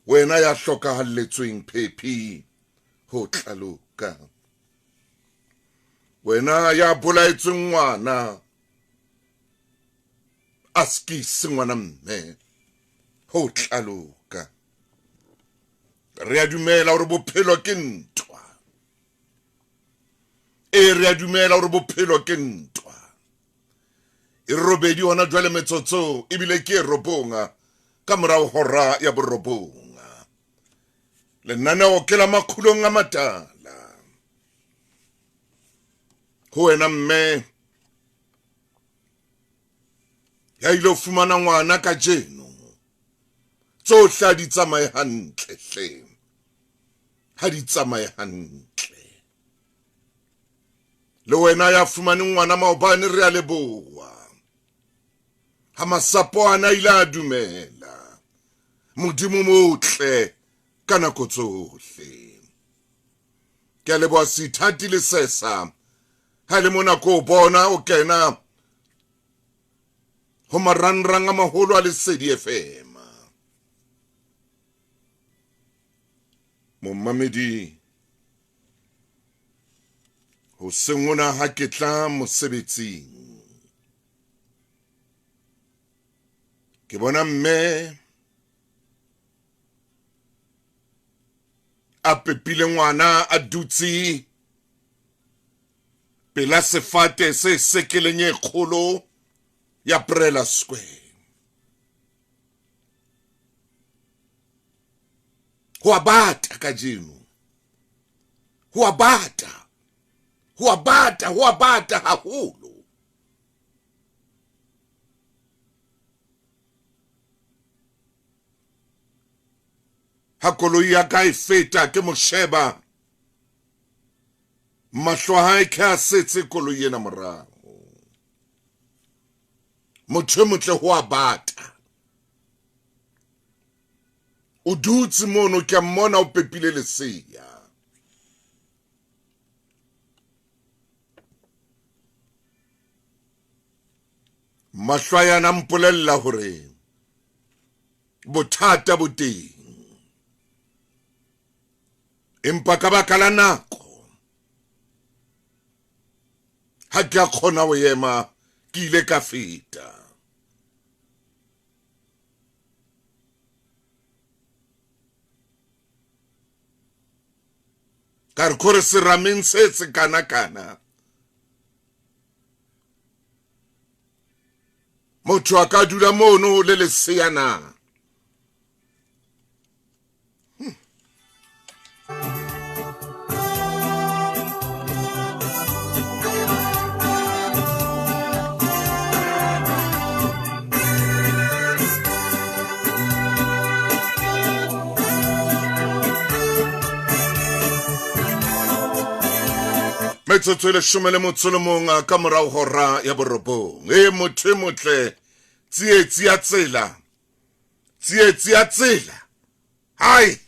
wena ya hlokahalletsweng phephi ho tlaloka, wena ya bolaetsweng ngwana a skise ngwana mme ho tlaloka. Re a dumela hore bophelo ke ntwa, re a dumela hore bophelo ke ntwa. E robedi hona jwale metsotso ebile ke robonga ka morao hora ya borobonga. Lenaneo ke la makgulong a matala. Ho wena mme ya ilo fumana ngwana ka jeno, tsohle ha di tsamaye hantle hle, ha di tsamaye hantle. Le wena ya fumane ngwana maobane re a leboha, ha masapo ana ile a dumela, Modimo motle ka nako tsohle. Ke a leboha Sithati le Sesa, ha le mona ko bona o kena ho marangrang a maholo a Lesedi FM. Momamedi, ho sengona ha ke tla mosebetsing, ke bona mme a pepile ngwana a dutse pela sefate se sekeleng e kgolo ya Prela Square. Ho a bata ka jeno, ho a bata, ho a bata, ho a bata haholo. Ha koloi ya ka e feta ke mo sheba, mahlo a hae ke a setse koloi ena morao. Motho e motle ho a bata. O dutse mono ke a mmona o pepile lesea. Mahlo a yana mpolella hore bothata bo teng, empa ka baka la nako ha ke a kgona ho ema, ke ile ka feta. Ka re kore serameng se tsekana-kana, motho a ka dula mono le lesea na. Metsotso e 11 ka morao hora ya borobong. Motho e motle, tsietsi ya tsela, tsietsi ya tsela, hai!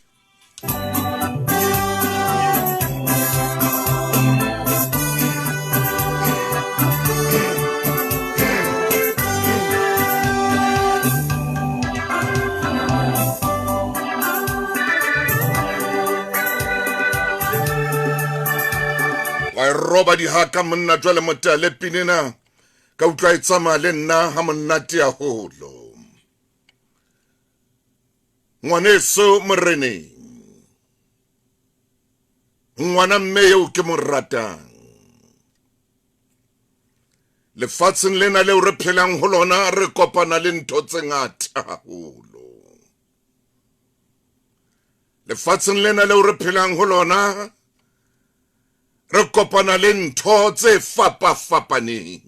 Wa roba di haka monna jwale motale pinena, ka utlwa e tsamaya le nna ha monate haholo. Ngwaneso moreneng, ngwana mme eo ke mo ratang, lefatsheng lena leo re phelang ho lona re kopana le ntho tse ngata haholo. Lefatsheng lena leo re phelang ho lona re kopana le ntho tse fapa-fapaneng.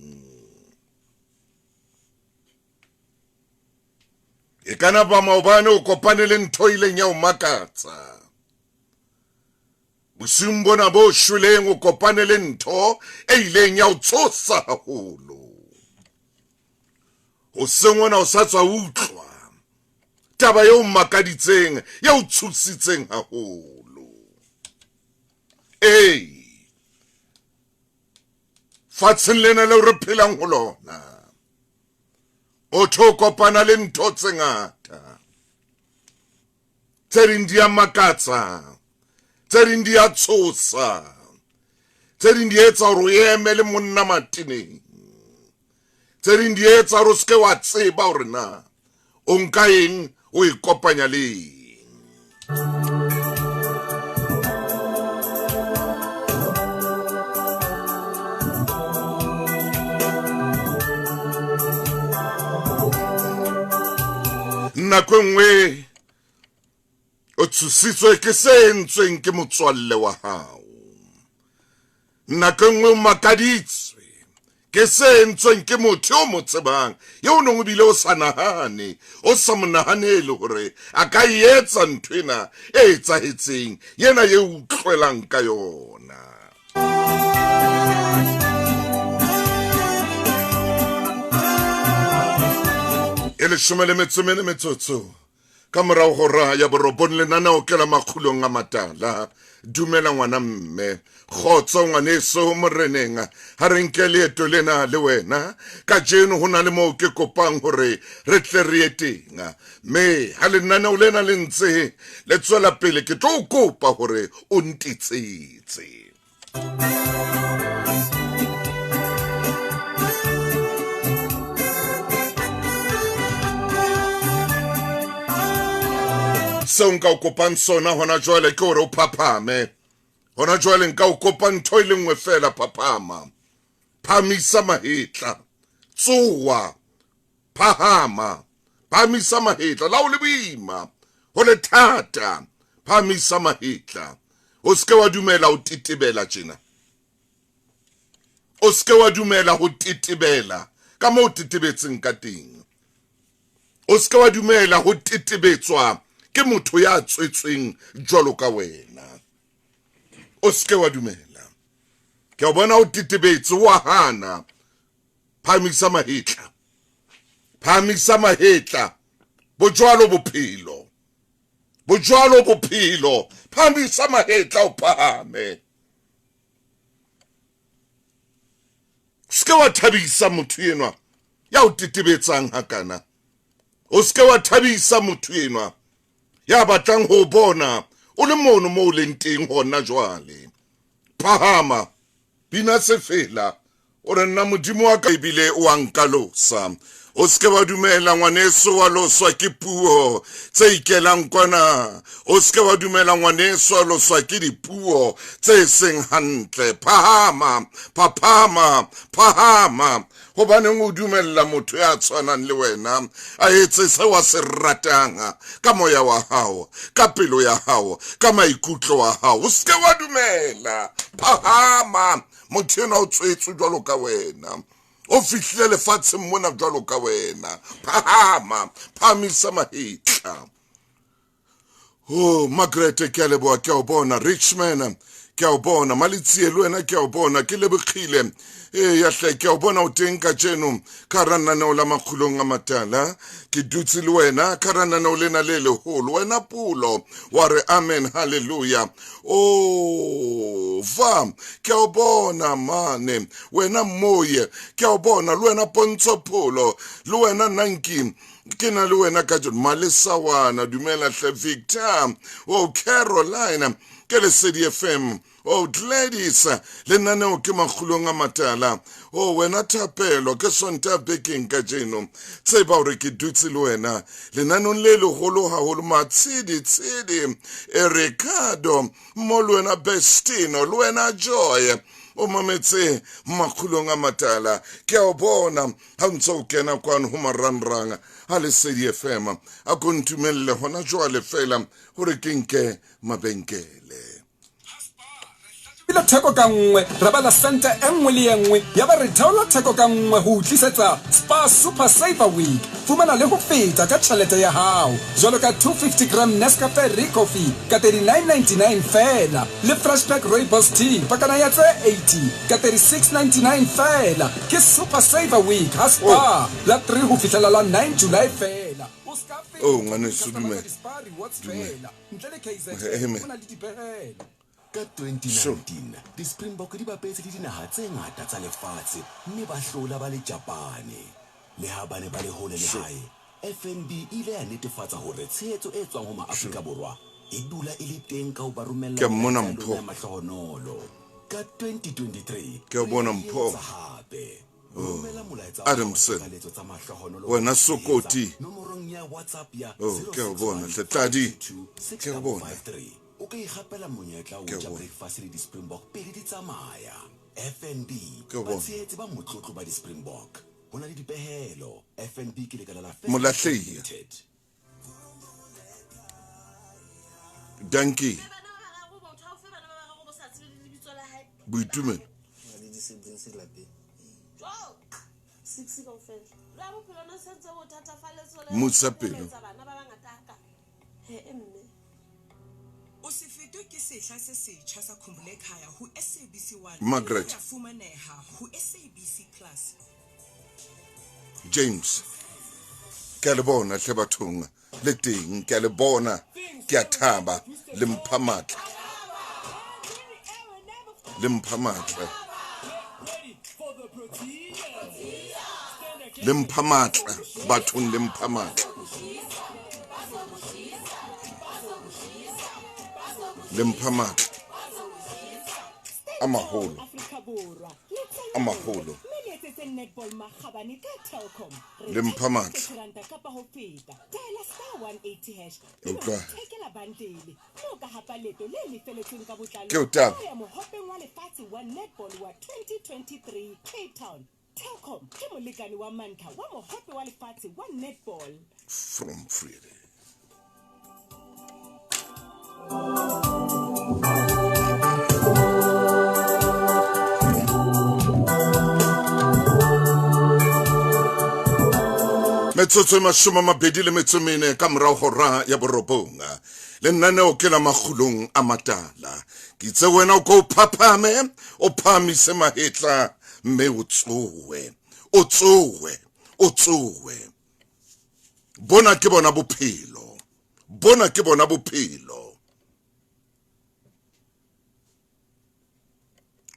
E kana ba maobane o kopane le ntho ileng ya o makatsa. Bosiung bona bo shweleng o kopane le ntho e ileng ya o tshosa haholo. O sengona o sa tswa utlwa taba eo makaditseng, ya o tshositseng haholo. Fatsheng lena leo re phelang ho lona, o tho kopana le ntho tse ngata. tse ding di a makatsa, tse ding di a tshosa, tse ding di etsa hore o eme le monna mateneng, tse ding di etsa hore o seke wa tseba hore na o nka eng o ikopanya le eng. Nako nngwe o tshositswe ke se entsweng ke motswalle wa hao. Nako nngwe o makaditswe ke se entsweng ke motho o mo tsebang, yo nong o bile o sa nahane, o sa mo nahanele hore a ka etsa nthwena e etsahetseng yena ye utlwelang ka yona. E leshome le metsotso ka morao hora ya borobong lenaneo ke la makgulong a matala. Dumela ngwana mme, kgotso ngwaneso moreneng, ha re nke leeto lena le wena ka jeno ho na le moo ke kopang hore re tle re ye teng. Mme ha lenaneo lena le ntse le tswela pele, ke tlo kopa hore o ntitsetse. Seo nka o kopang sona hona jwale ke hore o phaphame. Hona jwale nka o kopang ntho e le nngwe fela, phaphama. Phamisa mahetla. Tsoha. Phahama. Phamisa mahetla. La o le boima. Ho le thata. Phamisa mahetla. O seke wa dumela ho titibela tjena. O seke wa dumela ho titibela ka moo titibetseng ka teng. O seke wa dumela ho titibetswa ke motho ya tswetsweng jwalo ka wena. O seke wa dumela. Ke o bona o titibetse wa hana. Phamisa mahetla. Phamisa mahetla. Bojwalo bophelo. Bojwalo bophelo. Phamisa mahetla o phahame. Seke wa thabisa motho enwa ya o titibetsang hakana. O seke wa thabisa motho enwa ya batlang ho bona o le mono mo leng teng hona jwale. Phahama. Bina se fela o re nna modimo wa ka ebile o a nkalosa. O seke wa dumela ngwaneso wa loswa ke puo tse ikelang kwana. O seke wa dumela ngwaneso wa loswa ke dipuo tse seng hantle. Phahama. Phahama. Phahama. Hobaneng o dumella motho ya tshwanang le wena a etse se wa se ratang ka moya wa hao, ka pelo ya hao, ka maikutlo wa hao? O seke wa dumela. Phahama. Motho enwa o tswetswe jwalo ka wena, o fihlile lefatsheng mona jwalo ka wena. Phahama. Phamisa mahetla. Oh, Margaret, ke a leboha, ke a o bona. Richman, ke a o bona. Malitsie le wena ke a o bona. Ke lebogile. Ya hle, ke a o bona o teng ka jeno ka rananeo la makgulong a matala. Ke dutse le wena ka rananeo lena le leholo. Wena Pulo wa re amen, hallelujah. Oh, va, ke a o bona mane. Wena Moye, ke a o bona. Le wena Pontsho Pholo, le wena Nanki, ke na le wena ka jeno. Malesawana, dumela hle Victor. Oh, Caroline, ke lesedi FM. Oh, Gladys, lenaneo ke makgulong a matala. Oh, wena Thapelo, ke Sonta Bekeng ka jeno. Tseba hore ke dutse le wena lenanong le leholo haholo. Matshidi, Ricardo, mo le wena Bestino, le wena Joy, o mametse makgulong a matala. Ke a o bona ha ntse o kena kwano ho marangrang a lesedi FM. A ko ntumelle hona jwale fela hore ke nke mabenkele. Ila theko ka nngwe re ba la sente enngwe le enngwe ya ba re theola theko ka nngwe ho tlisetsa Spa Super Saver Week. Fumana le ho feta ka tjhelete ya hao jwalo ka 250 gram Nescafe Coffee ka 39.99 fela, le Freshpack Rooibos Tea pakana ya tse 80 ka 36.99 fela. Ke Super Saver Week ha Spa la 3 ho fihlela la 9 July fela. Oh, ngane sudume. Ka 2019 di-Springbok di bapetse le dinaha tse ngata tsa lefatshe mme ba hlola ba le Japane. Le ha ba ne ba le hole le hae, FNB ile ya netefatsa hore tshehetso e tswang ho maAfrika Borwa e dula e le teng ka ho ba romella Ke mmona Mpho. ya mahlohonolo ka 2023 Ke bona Mpho. hape romela molaetsa Adamson. tsa mahlohonolo Wena Sokoti. nomorong ya WhatsApp ya Ke a bona, Tladi. Ke a bona. 0653 o ka ikgapela monyetla o Ke a ja bona. breakfast le di-Springbok pele di tsamaya. FNB Ke a bona. batshehetsi ba motlotlo ba di-Springbok ho na le dipehelo. FNB ke lekala la Molahlehi. Limited. Danki. Boitumelo. Musa pelo. O se fetwe ke sehla se setjha sa Khumbula Ekhaya ho SABC1 Margaret. ya fumaneha ho SABC Plus. James. Ke a le bona hle bathong le teng ke a le bona ke a thaba le mpha matla le mpha matla le mpha matla bathong le mpha matla le mpha matla a maholo a maholo le mpha matla utlwa ke o Taba from Freedom. Metsotso e mashome a mabedi le metso e mene ka morao hora ya borobonga le nnaneo ke la makgulong a matala ke itse wena o ko phaphame o phamise mahetla mme o tsowe bona ke bona bophelo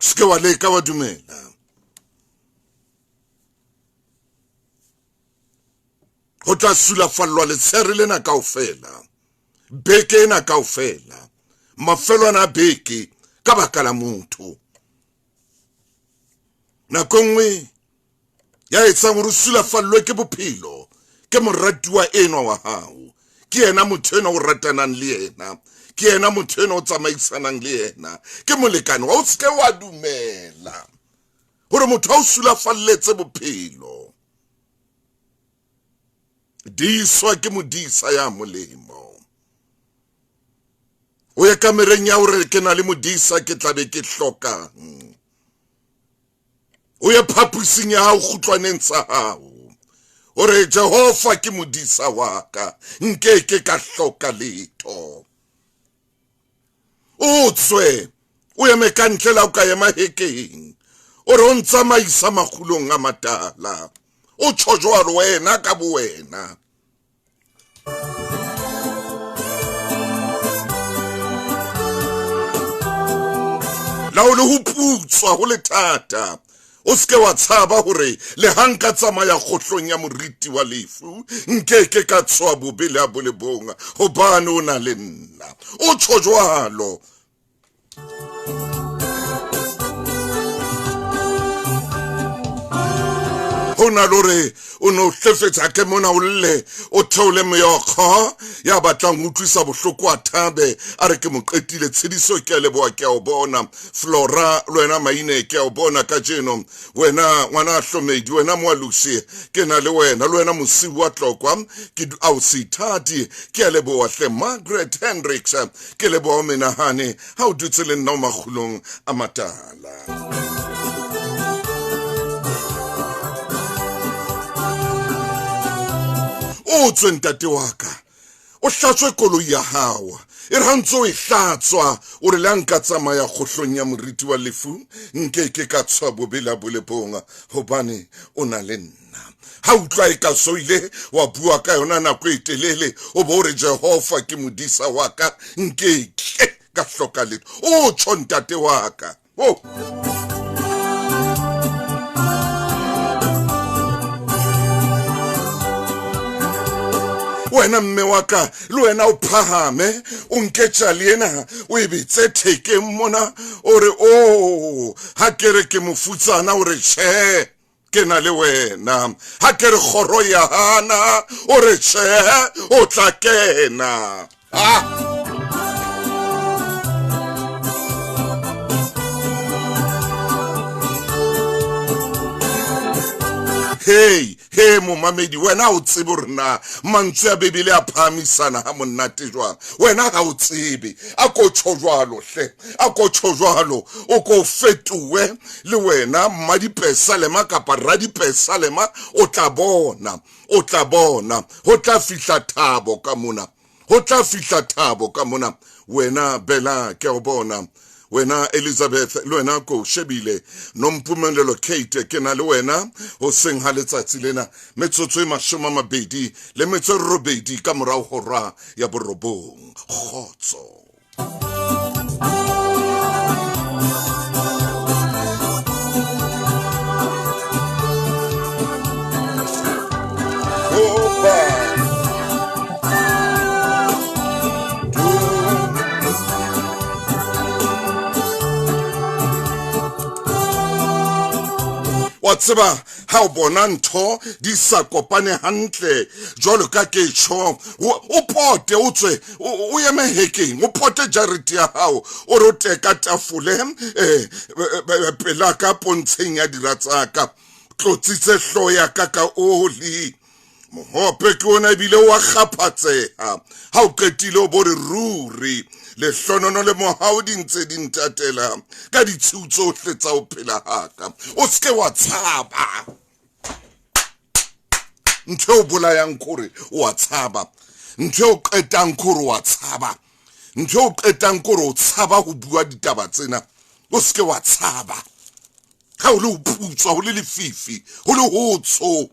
ske wa leka wa dumela ho tla sulafallwa letshere lena kaofela beke ena kaofela mafelo ana beke ka baka la motho nako nngwe ya etsang hore sulafallwe ke bophelo ke moratuwa enwa wa hao ke yena motho enwa o ratanang le yena ke yena motho enwa o tsamaisanang le yena ke molekane wa o se ke wa dumela hore motho a o sulafalletse bophelo diswa ke modisa ya molemo o ya kamereng ya hore ke na le modisa ke tlabe ke hlokang o ya phapusing ya hao kgutlwaneng sa hao ore Jehova ke modisa wa ka nkeke ka hloka letho o tswe o ya mekantlela o ka ya mahekeng ore o ntsamaisa makgulong a matala o tshojwalo wena ka buwena la o le ho putswa ho le thata o ske wa tshaba hore le hanka tsamaya khohlong ya moriti wa lefu nkeke ka tswa bobele a bolebonga hobane o na le nna o tshojwalo hona lore o no hlefetsa ke mona o lle o theole meokgo ya batlang utlwisa bohloko a Thabe a re ke mo qetile tshediso ke leboa ke o bona Flora lwena maine ke o bona ka jeno wena ngwana Hlomedi wena Mwalusi ke na le wena lwena Mosi wa Tlokwa ke au sithati ke leboa hle Margaret Hendricks ke leboa menahane ha o dutse le nna magulong a matala o tswentate waka o hlatswe koloi ya hao e rantso e hlatswa o re la nka tsamaya khohlong ya moriti wa lefu nkeke ka tswa bobela bolebonga hobane o na le nna ha utlwa e ka soile wa bua ka yona nako e telele o bo re Jehova ke modisa waka nkeke ka hloka letho o tshontate waka wena mme wa ka le wena o phahame o nke tšale ena o e betse thekeng mona o re o ha ke re ke mofutsana o re tjhe ke na le wena ha ke re kgoro ya hana o re tjhe o tla kena Hey, momamedi, wena o tsebe rena mantswe a Bebele a phahamisana ha monate jwang. Wena ha o tsebe, a ko tjho jwalo hle, a ko tjho jwalo, o ko fetue le wena mmadipesalema kapa radipesalema, o tla bona, ho tla fihla Thabo ka mona, ho tla fihla Thabo ka mona. Wena Bella ke o bona, wena Elizabeth le wena ko shebile nompumelelo Kate ke na le wena ho seng ha letsatsi lena metsotso e 20 le metso 8 ka morao hora ya borobong khotso wa tseba ha o bona ntho di sa kopane hantle jwalo ka ke tjho o pote o tswe o eme hekeng o pote jarete ya hao o rote ka tafole pela ka pontsheng ya diratsaka tlotsitse hloya ka oli mohope ke ona bile wa kgaphatseha ha o qetile o bore ruri le hlonono le mohao di ntse di ntatela ka ditshiu tsohle tsa o phela haka o ske wa tshaba ntho o bolayang kore wa tshaba ntho o qetang kore wa tshaba ntho o qetang kore o tshaba ho bua ditaba tsena o ske wa tshaba ha o le uputswa ho le lefifi ho le hotsho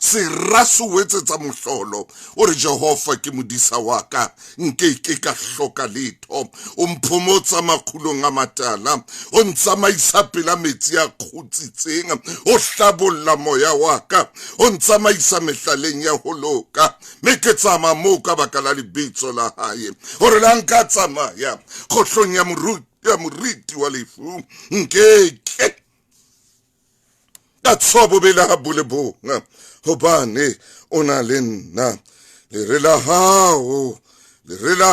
Serasu wetsetsa mohlolo o re Jehova ke modisa wa ka nke ke ka hloka letho o mphomotsa makgulong a matala o ntsamaisa pela metsi a kgutsitseng o hlabolla moya wa ka o ntsamaisa mehlaleng ya ho loka me ke tsama mo ka baka la lebitso la hae o re la nka tsamaya khohlong ya moriti wa lefu nkeke Tshobo bela ha bulebonga hobane ona le nna le re la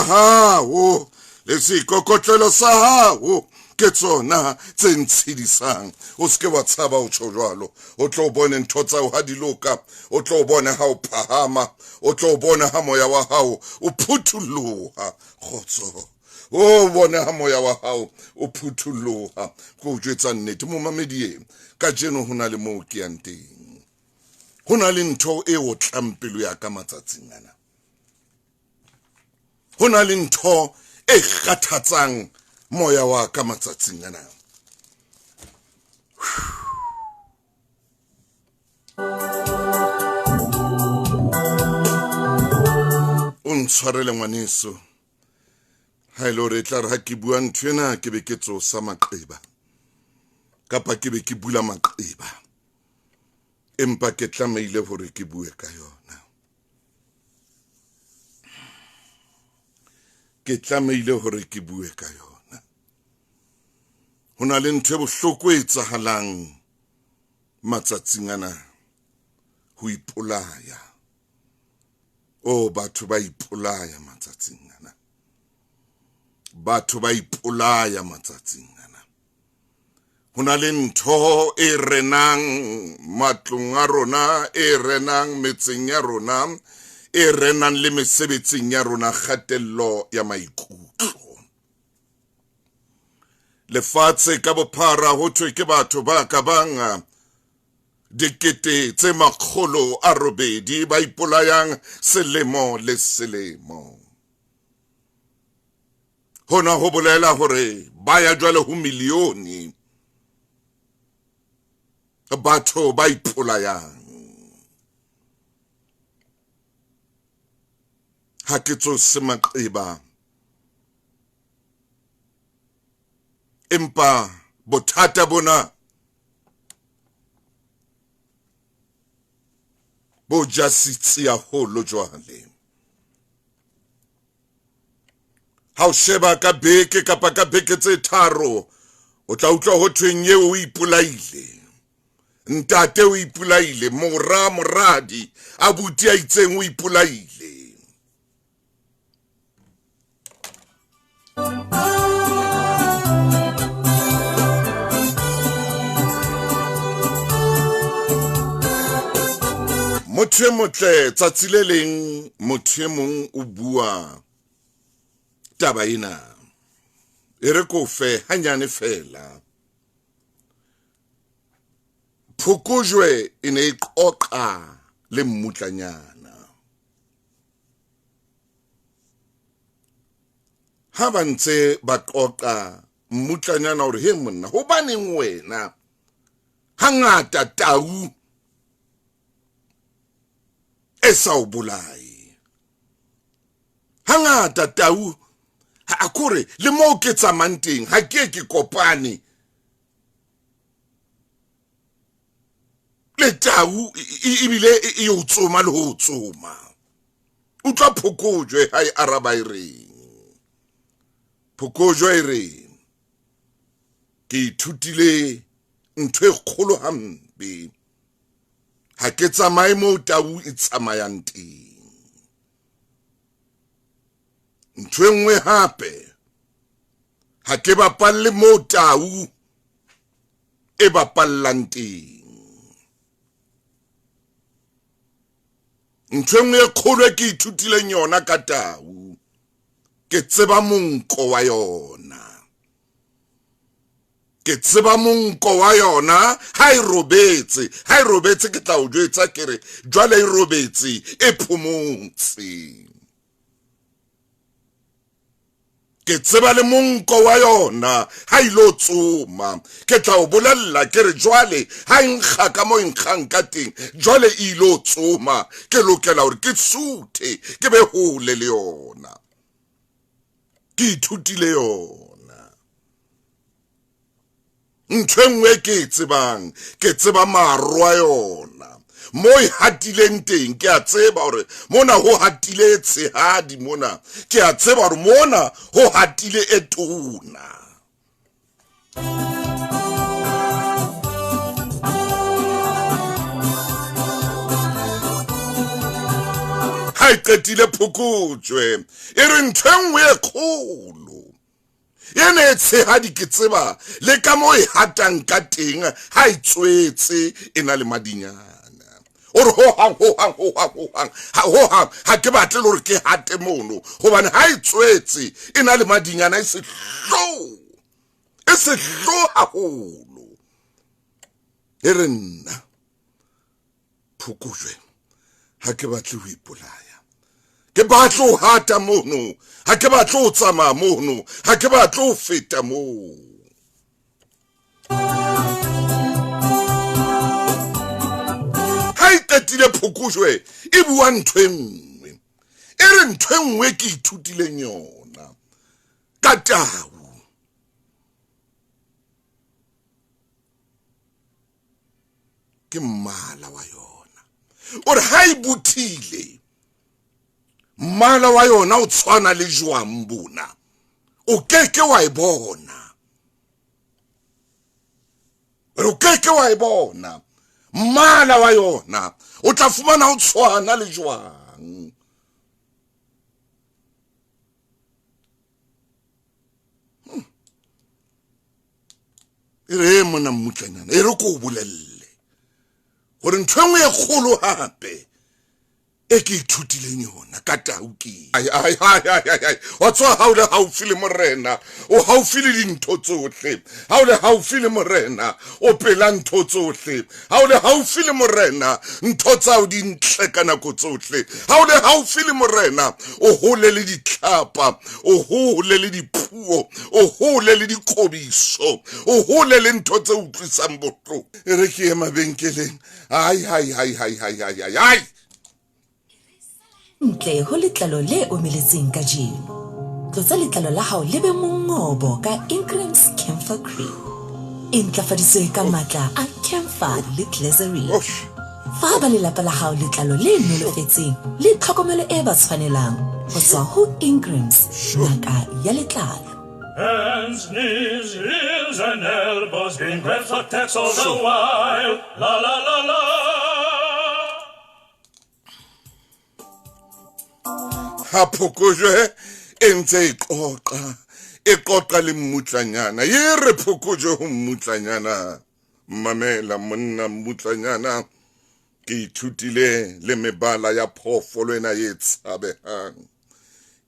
hao le sikokotlelo sa hao ke tsona tse ntshidisang o ske wa tshaba o tjho jwalo o tlo bona ntho tsa o ha di loka o tlo bona ha o phahama o tlo bona ha moya wa hao o phuthulloha khotso o bona ha moya wa hao o phuthulloha go jwetsa nnete mo mamedie ka jeno hona le mo ke yang teng hona le ntho e o tlampelo ya ka matsatsing ana hona le ntho e kgathatsang moya wa ka matsatsing ana o ntshwarele ngwaneso ha ile re tla re ha ke bua nthwena ke be ke tsosa maqeba kapa ke be ke bula maqeba empa ke tlameile hore ke bue ka yona ke tlameile hore ke bue ka yona hona le ntho e bohloko e etsahalang matsatsing ana ho ipolaya o batho ba ipolaya matsatsing ana batho ba ipolaya matsatsing ana hona le ntho e renang matlong a rona e renang metseng ya rona e renang le mesebetsing ya rona kgatello ya maikutlo lefatshe ka bophara ho thwe ke batho ba ka bang dikete tse 800 ba ipolayang selemo le selemo hona ho bolela hore ba ya jwale ho milioni batho ba ipolayang ha ke tsose maqeba empa bothata bona bo jasitsi ya holo jwale ha o sheba ka beke kapa ka beke tse tharo o tla utlwa ho thweng eo o ipolaile ntate o ipolaile moradi abuti a itseng o ipolaile motho motle tsatsi le leng motho mong o bua taba ena e re ko fe hanyane fela phokojwe ene e qoqa le mmutlanyana ha ba ntse ba qoqa mmutlanyana hore he monna hobaneng wena hangata tau esa o bolai hangata tau ha akore le mo ke tsamanteng ha ke kopane le tau ibile e o tsoma le ho tsoma o tla phokojwe ha e araba ireng phokojwe ireng ke ithutile ntwe kgolo hampe ha ke tsamaye mo tau e tsamayang teng ntwe nngwe hape ha ke bapalle mo tau e bapallang teng ntwe nngwe kgolo ke ithutile yona ka tau ke tseba monko wa yona ke tseba monko wa yona ha e robetse ke tla o jwetsa kere jwale e robetse e phomotse ke tseba le monko wa yona ha ilo tsoma ke tla o bolella kere jwale ha nkga ka mo nkgang ka teng jwale ilo tsoma ke lokela hore ke suthe ke be hole le yona ke ithutile yona ntshengwe ke tseba marwa yona mo e hatileng teng ke a tseba hore mona ho hatile tshehadi mona ke a tseba hore mona ho hatile etona ha e qetile phokojwe e re ntshengwe e kgolo yene tshehadi ke tseba le ka mo e hatang ka teng ha e tswetse e na le madinyana or ho hang ha ke batle hore ke hate mono hobane ha e tswetse e na le madinyana e sehlo haholo e re nna phokojwe ha ke batle ho ipolaya ke batle ho hata mono ha ke batle ho tsamaya mono ha ke batle ho feta moo ha e qetile phokojwe e bua ntho e nngwe e re ntho e nngwe ke ithutileng yona ka tau ke mmala wa yona ore ha e buthile mmala wa yona o tshwana le jwambona o keke wa e bona o keke wa e bona mmala wa yona o tla fumana o tshwana le jwang e re mona mmutlanyana e re ko bolelle gore ntho engwe e kgolo hape e ke ithutileng yona ka tau ke wa tswa ha o le haufi le morena o haufi le dintho tsohle ha o le haufi le morena o pela ntho tsohle ha o le haufi le morena ntho tsa o di ntle ka nako tsohle ha o le haufi le morena o hole le ditlhapa o hole le dipuo o hole le dikobiso o hole le ntho tse utlwisang botlhoko e re ke mabenkeleng ai ntle ho letlalo le omeletseng ka jeno tlotsa letlalo la hao le be mongobo ka Ingram's Camphor Cream e ntlafaditswe ka matla a camphor le glycerin fa ba lelapa la hao letlalo le nolofetseng le tlhokomelo e ba tshwanelang go tswa ho Ingrams ngaka ya letlalo. Hands, knees, ears, and elbows being breath attacks all the while. La la la la. Ha phokojwe e ntse e qoqa le mmutlanyana ye re phokojwe ho mmutlanyana mamela monna mmutlanyana ke ithutile le mebala ya phoofolo ena e tshabehang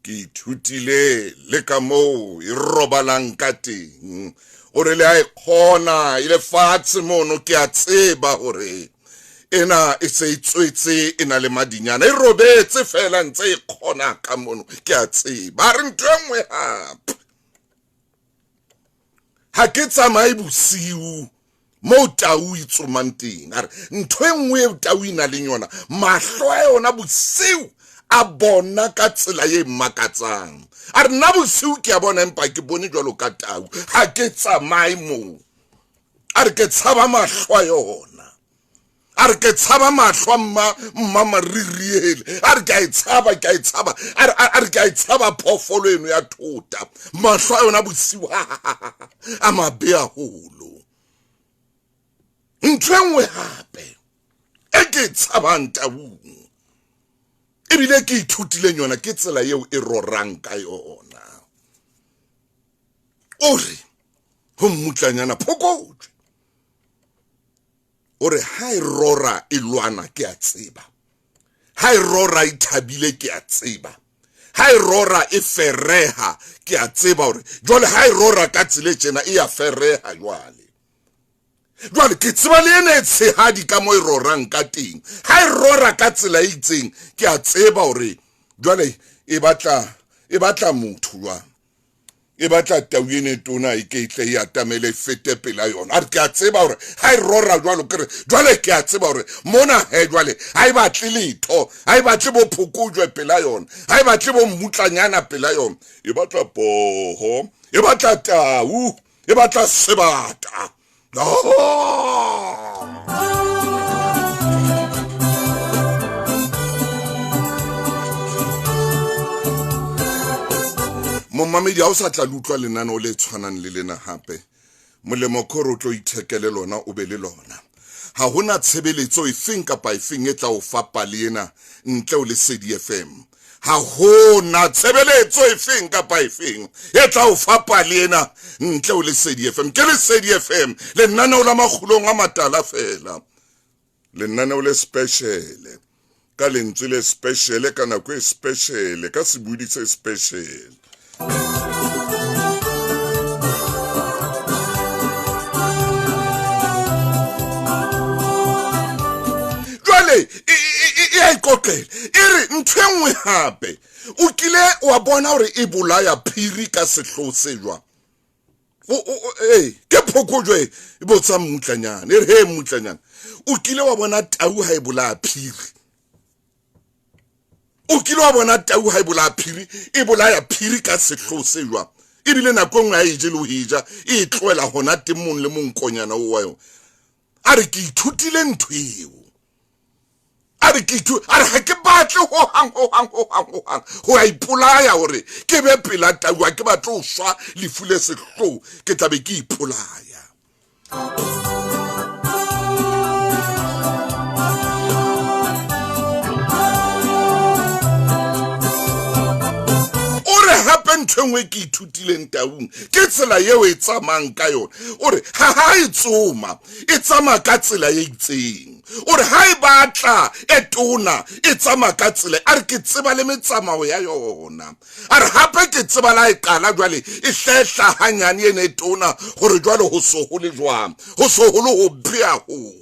ke ithutile le ka moo e robalang ka teng ore le a khona ile fatshe mono ke a tseba hore ena e se itswetse ena le madinyana e robetse fela ntse e khona ka mono ke a tseba re ntwengwe hape ha ke tsamaye bosiu mo tau e tsomanteng are ntho engwe tau ina le yona mahlo a yona bosiu a bona ka tsela ye makatsang are nna bosiu ke a bona empa ke bone jwalo ka tau ha ke tsamaye mo are ke tshaba mahlo a yona are ke tshaba mahlo mma maririele are ke a tshaba are ke a tshaba phofolo eno ya thota mahlo a yona bosiu a mabe a holo ntwengwe hape e ke tshabang taung ebile ke ithutile yona ke tsela yeo e rorang ka yona ore ho mmutlanyana phokojwe ore ha e rora e lwana ke a tseba ha e rora e thabile ke a tseba ha e rora e fereha ke a tseba ore jwale ha e rora ka tsile tjena e a fereha jwale ke tseba le ene tshehadi ka mo e rorang ka teng ha e rora ka tsela e itseng ke a tseba hore jwale e batla motho jwa e batla tau ene tona e ke itle ya tamele fete pela yona a ke a tseba hore ha e rora jwale ke a tseba hore mona he jwale ha e batle letho ha e batle bo phokojwe pela yona ha e batle bo mmutlanyana pela yona e batla poho e batla tau e batla sebata Momamedi ha o sa tla lutlwa lenano le tshwanang le lena hape molemo khoro tlo ithekele lona o be le lona ha hona tshebeletso efeng kapa efeng e tla o fapa le ena ntle o lesedi FM ha hona tshebeletso efeng kapa efeng e tla o fapa le ena ntle o lesedi FM ke lesedi FM le nana o la makgulong a matala fela le nana o le special ka lentswe le special ka nako e special ka sebudi se special e ikokele ere ntwengwe hape o kile wa bona hore e bolaya phiri ka sehlo se jwa ke phokojwe e botsa mmutlanyana ere he mmutlanyana o kile wa bona tau ha e bolaya phiri o kile wa bona tau ha e bolaya phiri e bolaya phiri ka sehlo se jwa ebile nako ngwe a e je le ho hija e tloela hona temong le monkonyana o wa yo are ke ithutile ntweo are ha ke batle ho hang ho a ipolaya hore ke be pela tau ha ke batle ho swa lefule sehlo ke tlabe ke ipolaya hape ntwengwe ke ithutile ntaung ke tsela yeo e tsamang ka yona ore ha e tsoma e tsama ka tsela ye itseng ore ha e batla e tona e tsama ka tsela are ke tseba le metsamao ya yona are hape ke tseba la e qala jwale e hlehla hanyane ene e tona gore jwale ho so ho le jwang ho so ho lo ho bia holo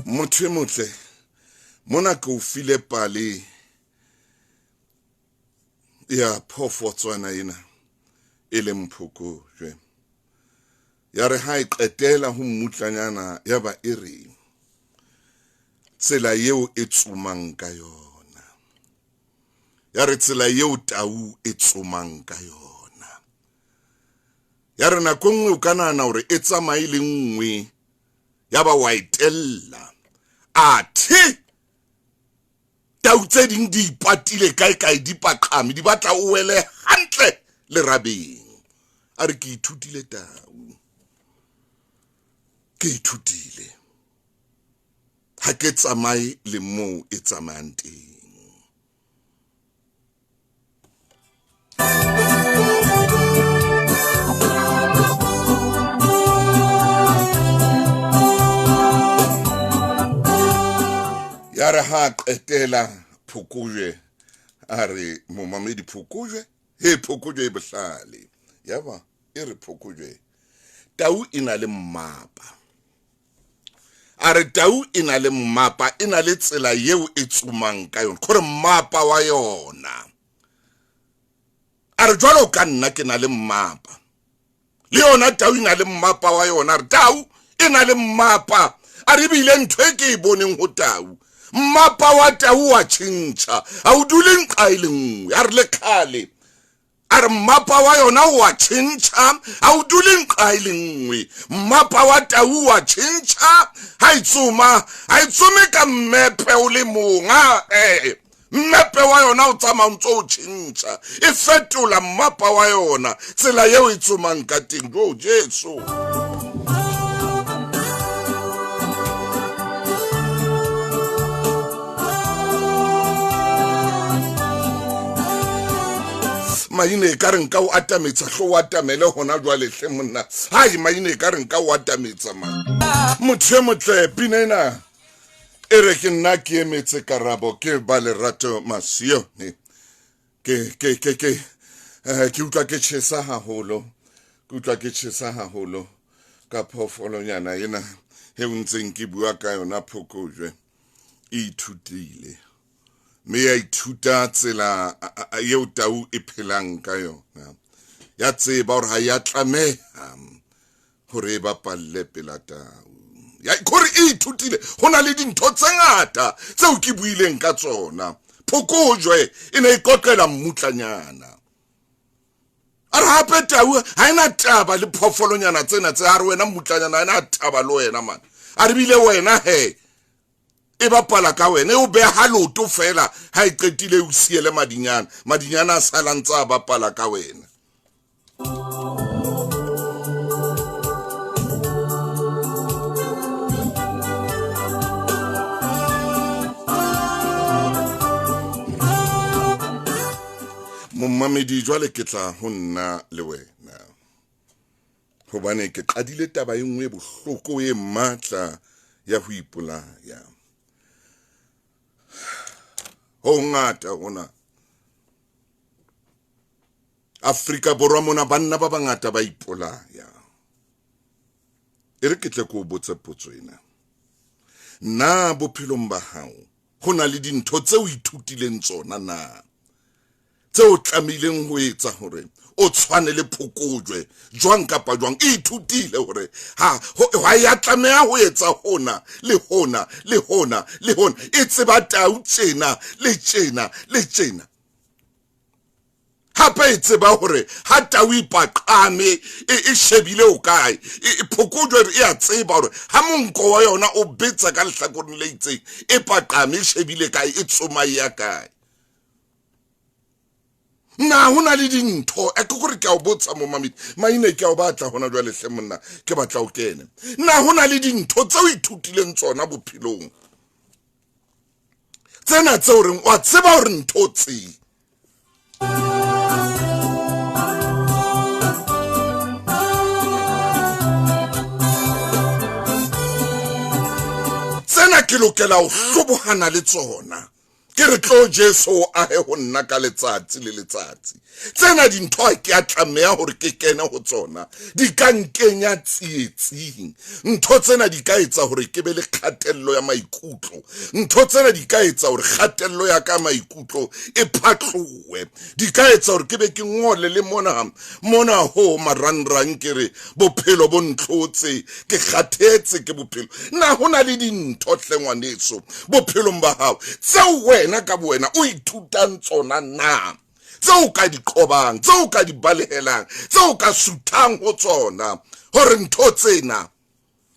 motho motle mona ke o file pale ya phofotswana ena ele mphoko jwe ya re ha e qetela ho mmutlanyana ya ba ere tsela yeo e tsomang ka yona ya re tsela yeo tau e tsomang ka yona ya re nako nngwe o ka nahana hore e tsamaye le nngwe ya ba wa etella athe tau tse ding di ipatile kae di paqame di batla o wele hantle le rabeng a re ke ithutile tau ke ithutile ha ke tsamaye le mo e tsamayang teng ya re ha qetela phokojwe a re momamedi phokojwe he phokojwe e bohlale yaba e re phokojwe tau ina le mmapa a re tau ina le mmapa ina le tsela yeo e tsumang ka yona gore mmapa wa yona a re jwalo ka nna ke na le mmapa le yona tau ina le mmapa wa yona re tau ina le mmapa a re bile ntho e ke e boneng ho tau mmapa wa tau wa tšhintšha a o dule nqa e le nngwe a re le khale a re mmapa wa yona wa tšhintšha a o dule nqa e le nngwe mmapa wa tau wa tšhintšha ha itsume ka mmepe o le monga mmepe wa yona o tsamaya ntse o tšhintšha e fetola mmapa wa yona tsela yeo e tsomang ka teng jo Jesu maine ka reng ka o atametsa hlo o atamele hona jwale hle monna hai maine ka reng ka o atametsa ma motho motle pinena ere ke nna ke emetse karabo ke ba lerato masio ke utlwa ke tshesa haholo ka phofolo nyana ena he o ntseng ke bua ka yona phokojwe e ithutile me ya ithuta tsela yeo tau e phelang ka yona ya tseba hore ha ya tlameha hore e bapalle pela tau ya kore e ithutile ho na le dintho tse ngata tseo ke buileng ka tsona phokojwe e ne e kokela mmutlanyana a re hape tau ha ena taba le phofolonyana tsena tse a re wena mmutlanyana ha ena taba le wena man a re bile wena he e bapala ka wena e o beha loto fela ha e qetile o siele madinyana a salantsa a bapala ka wena Mommamedi jwale ke tla ho nna le wena hobane ke qadile taba e nngwe bohloko e matla ya ho ipolaya ho ngata hona Afrika Borwa mona banna ba bangata ba ipolaya ere ke tle ko botse potso ena na bophelong ba hao hona le dintho tse o ithutileng tsona na tseo tlamileng ho etsa hore o tshwane le phokojwe jwang kapa jwang e ithutile hore ha ya tlameha ho etsa hona le hona e tseba tau tjena le tjena hape e tseba hore ha tau ipaqame e shebile o kae phokojwe e a tseba hore ha monko wa yona o betsa ka lehlakoreng le itseng e paqame e shebile kae e tsoma ya kae na hona le dintho e ke gore ke a o botsa mo mamedi maine ke a o batla hona jwale hle monna ke batla o kene na hona le dintho tse o ithutileng tsona bophelong tsena tse o reng wa tseba hore ntho tse tsena ke lokela ho hlobohana le tsona ke re tlo Jesu a he ho nna ka letsatsi le letsatsi tsena dintho ke a tlameha hore ke kene ho tsona di ka nkenya tsietsing ntho tsena di ka etsa hore ke be le kgatello ya maikutlo ntho tsena di ka etsa hore kgatello ya ka maikutlo e phatlowe di ka etsa hore ke be ke ngole le mona ho marangrang ke re bophelo bo ntlotse ke kgathetse ke bophelo na hona le dintho tlengwaneso bophelong ba hao tseo wena ka wena o ithutang tsona na tseo ka di qobang, tseo ka di balehelang, tseo ka suthang ho tsona hore ntho tsena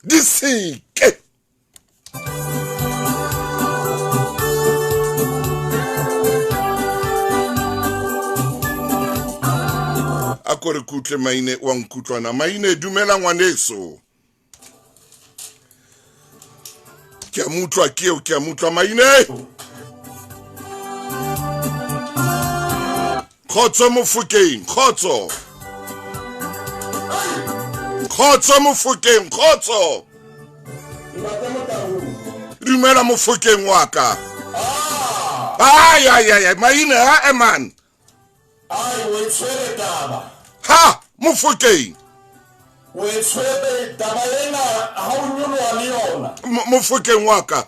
di seke. A kore kutle Maine wa nkutlwana. Maine, dumela ngwaneso. Ke a mutlwa keo, ke a mutlwa Maine. Khotso Mofokeng, khotso. Khotso Mofokeng, khotso. Dumela Mofokeng wa ka. Ay, Maine ha man. Ai, we tshwere taba. Ha, Mofokeng. We tshwere taba ena ha o nyoloha le yona. Mofokeng wa ka.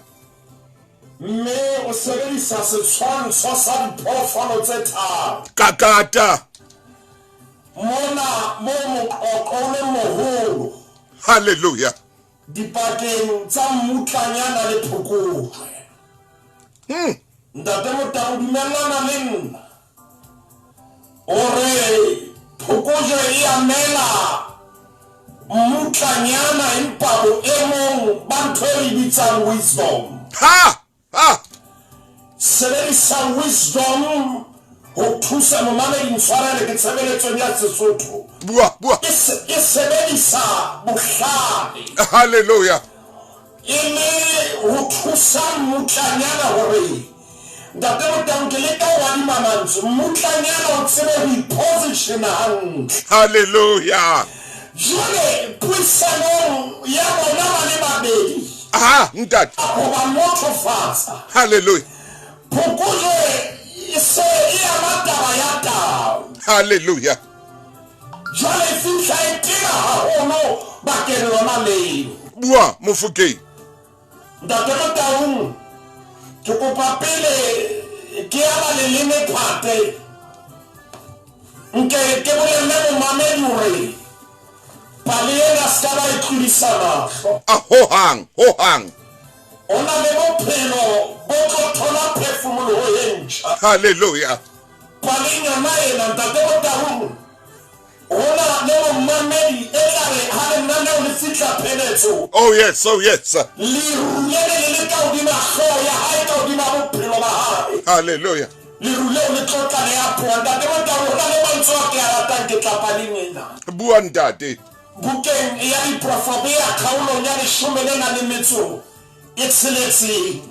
Mme o sebedisa setshwantsho sa diphoofolo tse tharo. Kakata. Mona mo moqoqo le moholo. Hallelujah. Dipakeng tsa mmutlanyana le phokojwe. Ntate Motaung, dumellana le nna. Ore phokojwe e amela mmutlanyana empa boemong ba ntho e bitsang wisdom. Ha. Sebedisa wisdom ho thusa momamedi ntshwarele ke tshebeletso ya Sesotho. Bua. E sebedisa bohlale. Hallelujah. E le ho thusa mmutlanyana hore Ntate Motaung ke leka ho adima mantswe, mmutlanyana o tsebe ho ipositiona hantle. Hallelujah. Jwale puisanong ya bona ba le babedi. Ntate. Ho ba mothofatsa. Hallelujah. Phokojwe e se e ama taba ya tao. Hallelujah. Jwale e fihla e tena haholo bakeng lona leo. Bua Mofokeng. Ntate Motaung, ke kopa pele ke aba leleme phate. Nke ke bolelle momamedi hore pale ena ska ba e tlodisa mahlo. Hohang. Ona le bophelo bo tlo thola phefumoloho e ntjha. Hallelujah. Pale nyana ena Ntate Motaung, ona le momamedi e tla re ha lenaneo le fihla pheletso. Oh yes. Lirulele le ka hodima hlooho ya hae, ka hodima bophelo ba hae. Hallelujah. Liruleo le tlotla le apoha. Ntate Motaung, hona le mantswe a ke a ratang ke tla paleng ena. Bua ntate. Bukeng ya diprofobia kgaolong ya 14 e tsheletseng.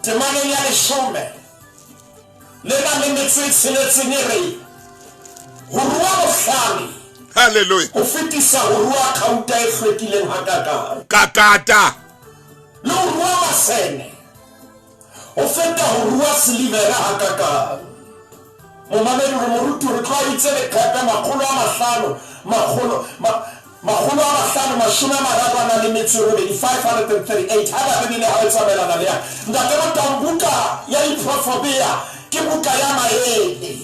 Temaneng ya 10 le na le metso e tsheletseng e re ho rua bohlale. Hallelujah. Ho fetisa ho rua khauta e hlwekileng hakakang. Kakata. Le ho rua masene ho feta ho rua silivera hakakang. Momamedi re moruti re tloa itse lekgata 538 ha ba bile ha etsa belana le ya. Ntate Motaung, buka ya diprofobia ke buka ya maele.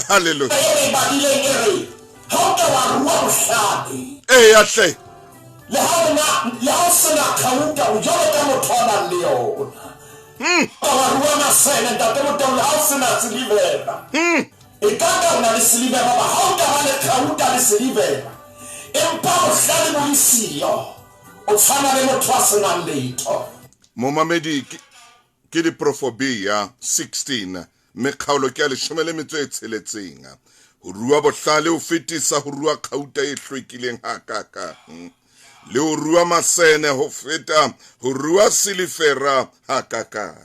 Hallelujah. E badileng e re ha o ka wa rua bohlale. Yahle. Le ha o sena khauta o jwalo ka motho a nang le yona. Ka wa rua masene Ntate Motaung, le ha o sena silivera. E kaka o na le silivera, ba ha o ka ba le khauta le silivera, empa bohlale bo le siyo, o tshwana le motho a senang letho. Momamedi ke diprofobia 16 mekgaolo ke a 16 ho rua bohlale ho fetisa ho rua khauta e hlwekileng hakaka, le ho rua masene ho feta ho rua silifera hakaka.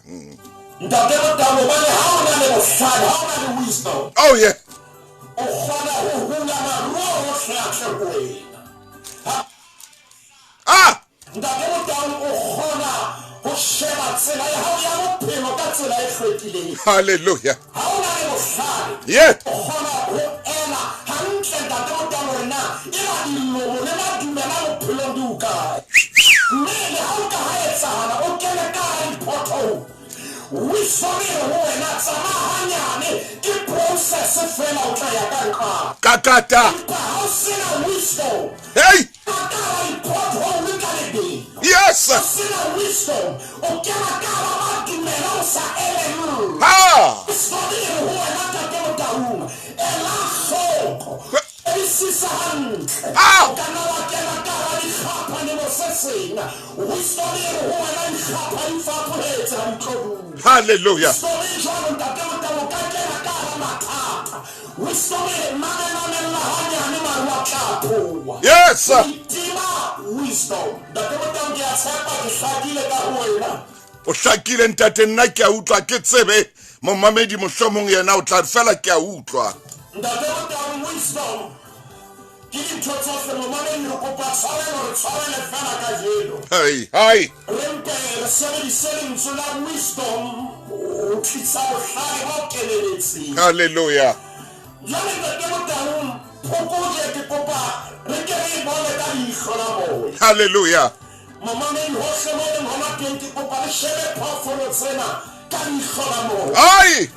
Ntate Motaung, bane ha o na le bohlale, ha o na le wisdom, Oh yeah. o kgona ho hula maruo hohle a tle ho wena. Ntate Motaung, o kgona ho sheba tsela ya hao ya bophelo ka tsela e hlwekileng. Hallelujah. Ha o na le bohlale, Yeah. o kgona ho ela hantle Ntate Motaung hore na e ba dillomo le madumela bophelong di hokae. Mme le ha o ka ha etsahala o kene ka hara dipothole, wisdom e ho wena tsamaya hanyane, ke process fela o tla ya ka nqa. Kakata. Empa ha o sena wisdom, Hey. ka hara dipothole ka lebelo. Yes. Sena wisdom, o kena ka hara madumela o sa eleng. Ha. Wisdom e ho wena Ntate Motaung, hantle Ah! o ka nna wa kena ka hara dikgapha le mo se seng wisdom e re ho wena dikgapha di fapoletse ha di tlo dula Hallelujah. wisdom e jwalo ntate Motau o ka kena ka hara mathata wisdom e re mamemamella hanyane maru a tla phowa Yes. itima wisdom ntate Motau ke a tshepa ke hlakile ka ho wena O hlakile ntate nna ke a utlwa ke tsebe momamedi mohlomong yena o tla fela ke a utlwa. ntate Motau wisdom ke dintho tsohle momamedi re kopa tshwarelo re tshwarele fela ka jeno Hi. re mpe re sebedise lentswe la wisdom ho tlisa bohlale bo keneletseng Hallelujah. jwale ntate Motau phokotse ke kopa re ke re bone ka leihlo la moya Hallelujah. momamedi hohle mo leng hona teng ke kopa re shebe phoofolo tsena ka leihlo la moya Ai!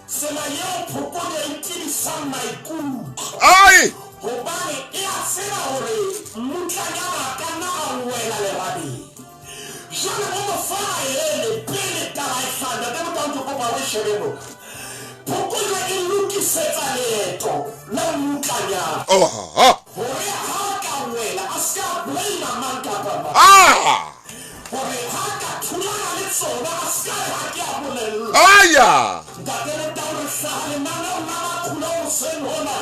tsela eo phokotse e tibisang maikutlo Ai! hobane e a tseba hore mmutlanyana a ka nna a wela lerabeng jwale mo mofana ele pele taba e hlanda ke Motau ke kopa o shebe mona phokotse e lokisetsa leeto la mmutlanyana Oh, ah! hore ha ka wela a ska blame mang kapa mang Ah! hore ha ka thulana le tsona a ska re ha ke a bolella Aya! ntate Motau re hlaha lenaneong la makgulong hoseng hona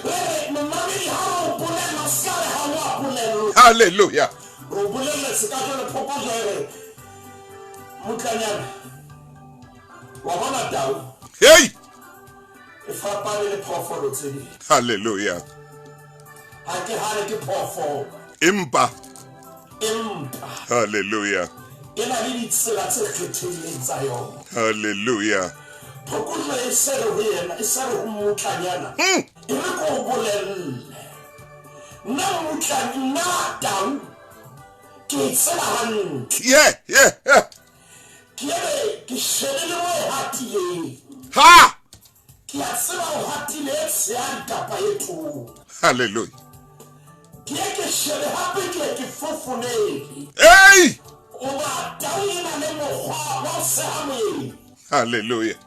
re re momamedi ha o bolella a ska re ha o a bolella Hallelujah. o bolelletse ka jwale phokotso e re mmutlanyana wa bona tau Hey! e fapane le phoofolo tse ding Hallelujah. ha ke hane ke phoofolo Impa. empa Hallelujah. e na le ditsela tse kgethehileng tsa yona Hallelujah. phokotso e se re ho yena e se re ho mmutlanyana e re ko o bolelle nna nna tau ke e tseba hantle Yeah. ke ebe ke shebile mo e hatileng Ha! ke a tseba o hatile e tshehadi kapa e tona Hallelujah. ke e ke shebe hape ke e ke fofonele Hey! oba tau e na le mokgwa wa ho seha moedi Hallelujah.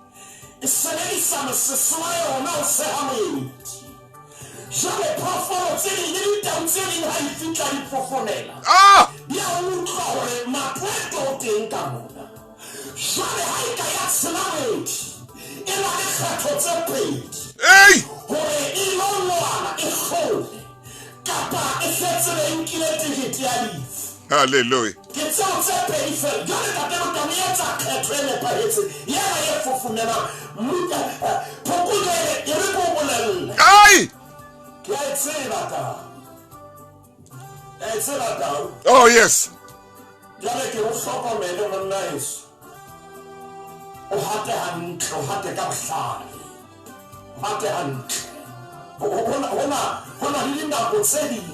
e sebedisa mosese wa yona ho seha moedi jwale phoofolo tse ding le ditau tse ding ha di fihla di fofonela Ah! di a utlwa hore matweto o teng ka mona jwale ha e ka ya tshela moedi e na le kgetho tse pedi Hey! hore e lo lwana e kgole kapa e fetse be nkile tikete ya lefu Hallelujah. ke tseo tse pedi fela jwale ntate Motau e etsa kgetho e nepahetseng yena e fofonela phokotso e re ko o bolelle Ai! ke a e tseba tau Oh, yes. jwale ke o hlokomele monna heso o hate hantle o hate ka bohlale o hate hantle hona le dinako tse ding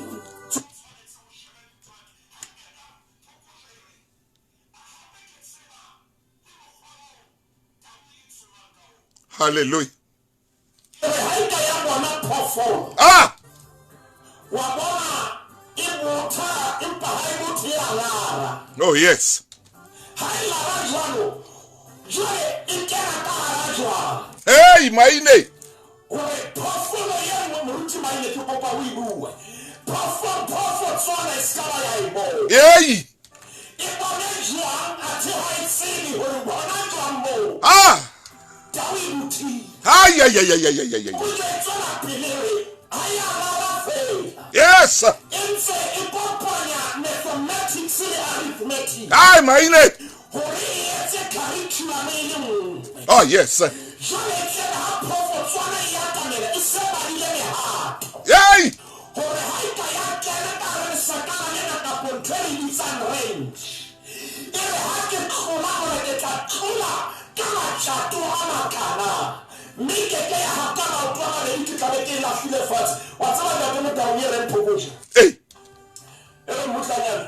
Hallelujah. ha e ka ya bona phoofolo Ah! wa bona e botha empa ha e bothe ya lara Oh, yes. ha e lara jwalo jwale e kena ka hara jwalo Hey, maine. hore phoofolo ye nngwe moruti maine ke kopa o e bue phoofolo tsona e ska ba ya e bona Hey! e bone jwang athe ha e tsebe hore bona jwang moo Ah! tau e buthile Ay. o tlo e tswela pele re ha ya lara fela Yes. entse e kopanya mathematics le arithmetic Ai, maine. hore e etse curriculum e le nngwe Oh, yes. jwale e tsela ha phoofolo tswana e atamela e se badile mehato Hey! hore ha e ka ya kena ka hare lesakana lena kapo ntho e bitsang range e re ha ke tlola hore ke tla tlola ka matjato a makana mme ke ke ya hata maoto a mabedi ke tlabe ke lahlile fatshe wa tseba ntate Motau e reng phokotso Hey! e re mmutlanyana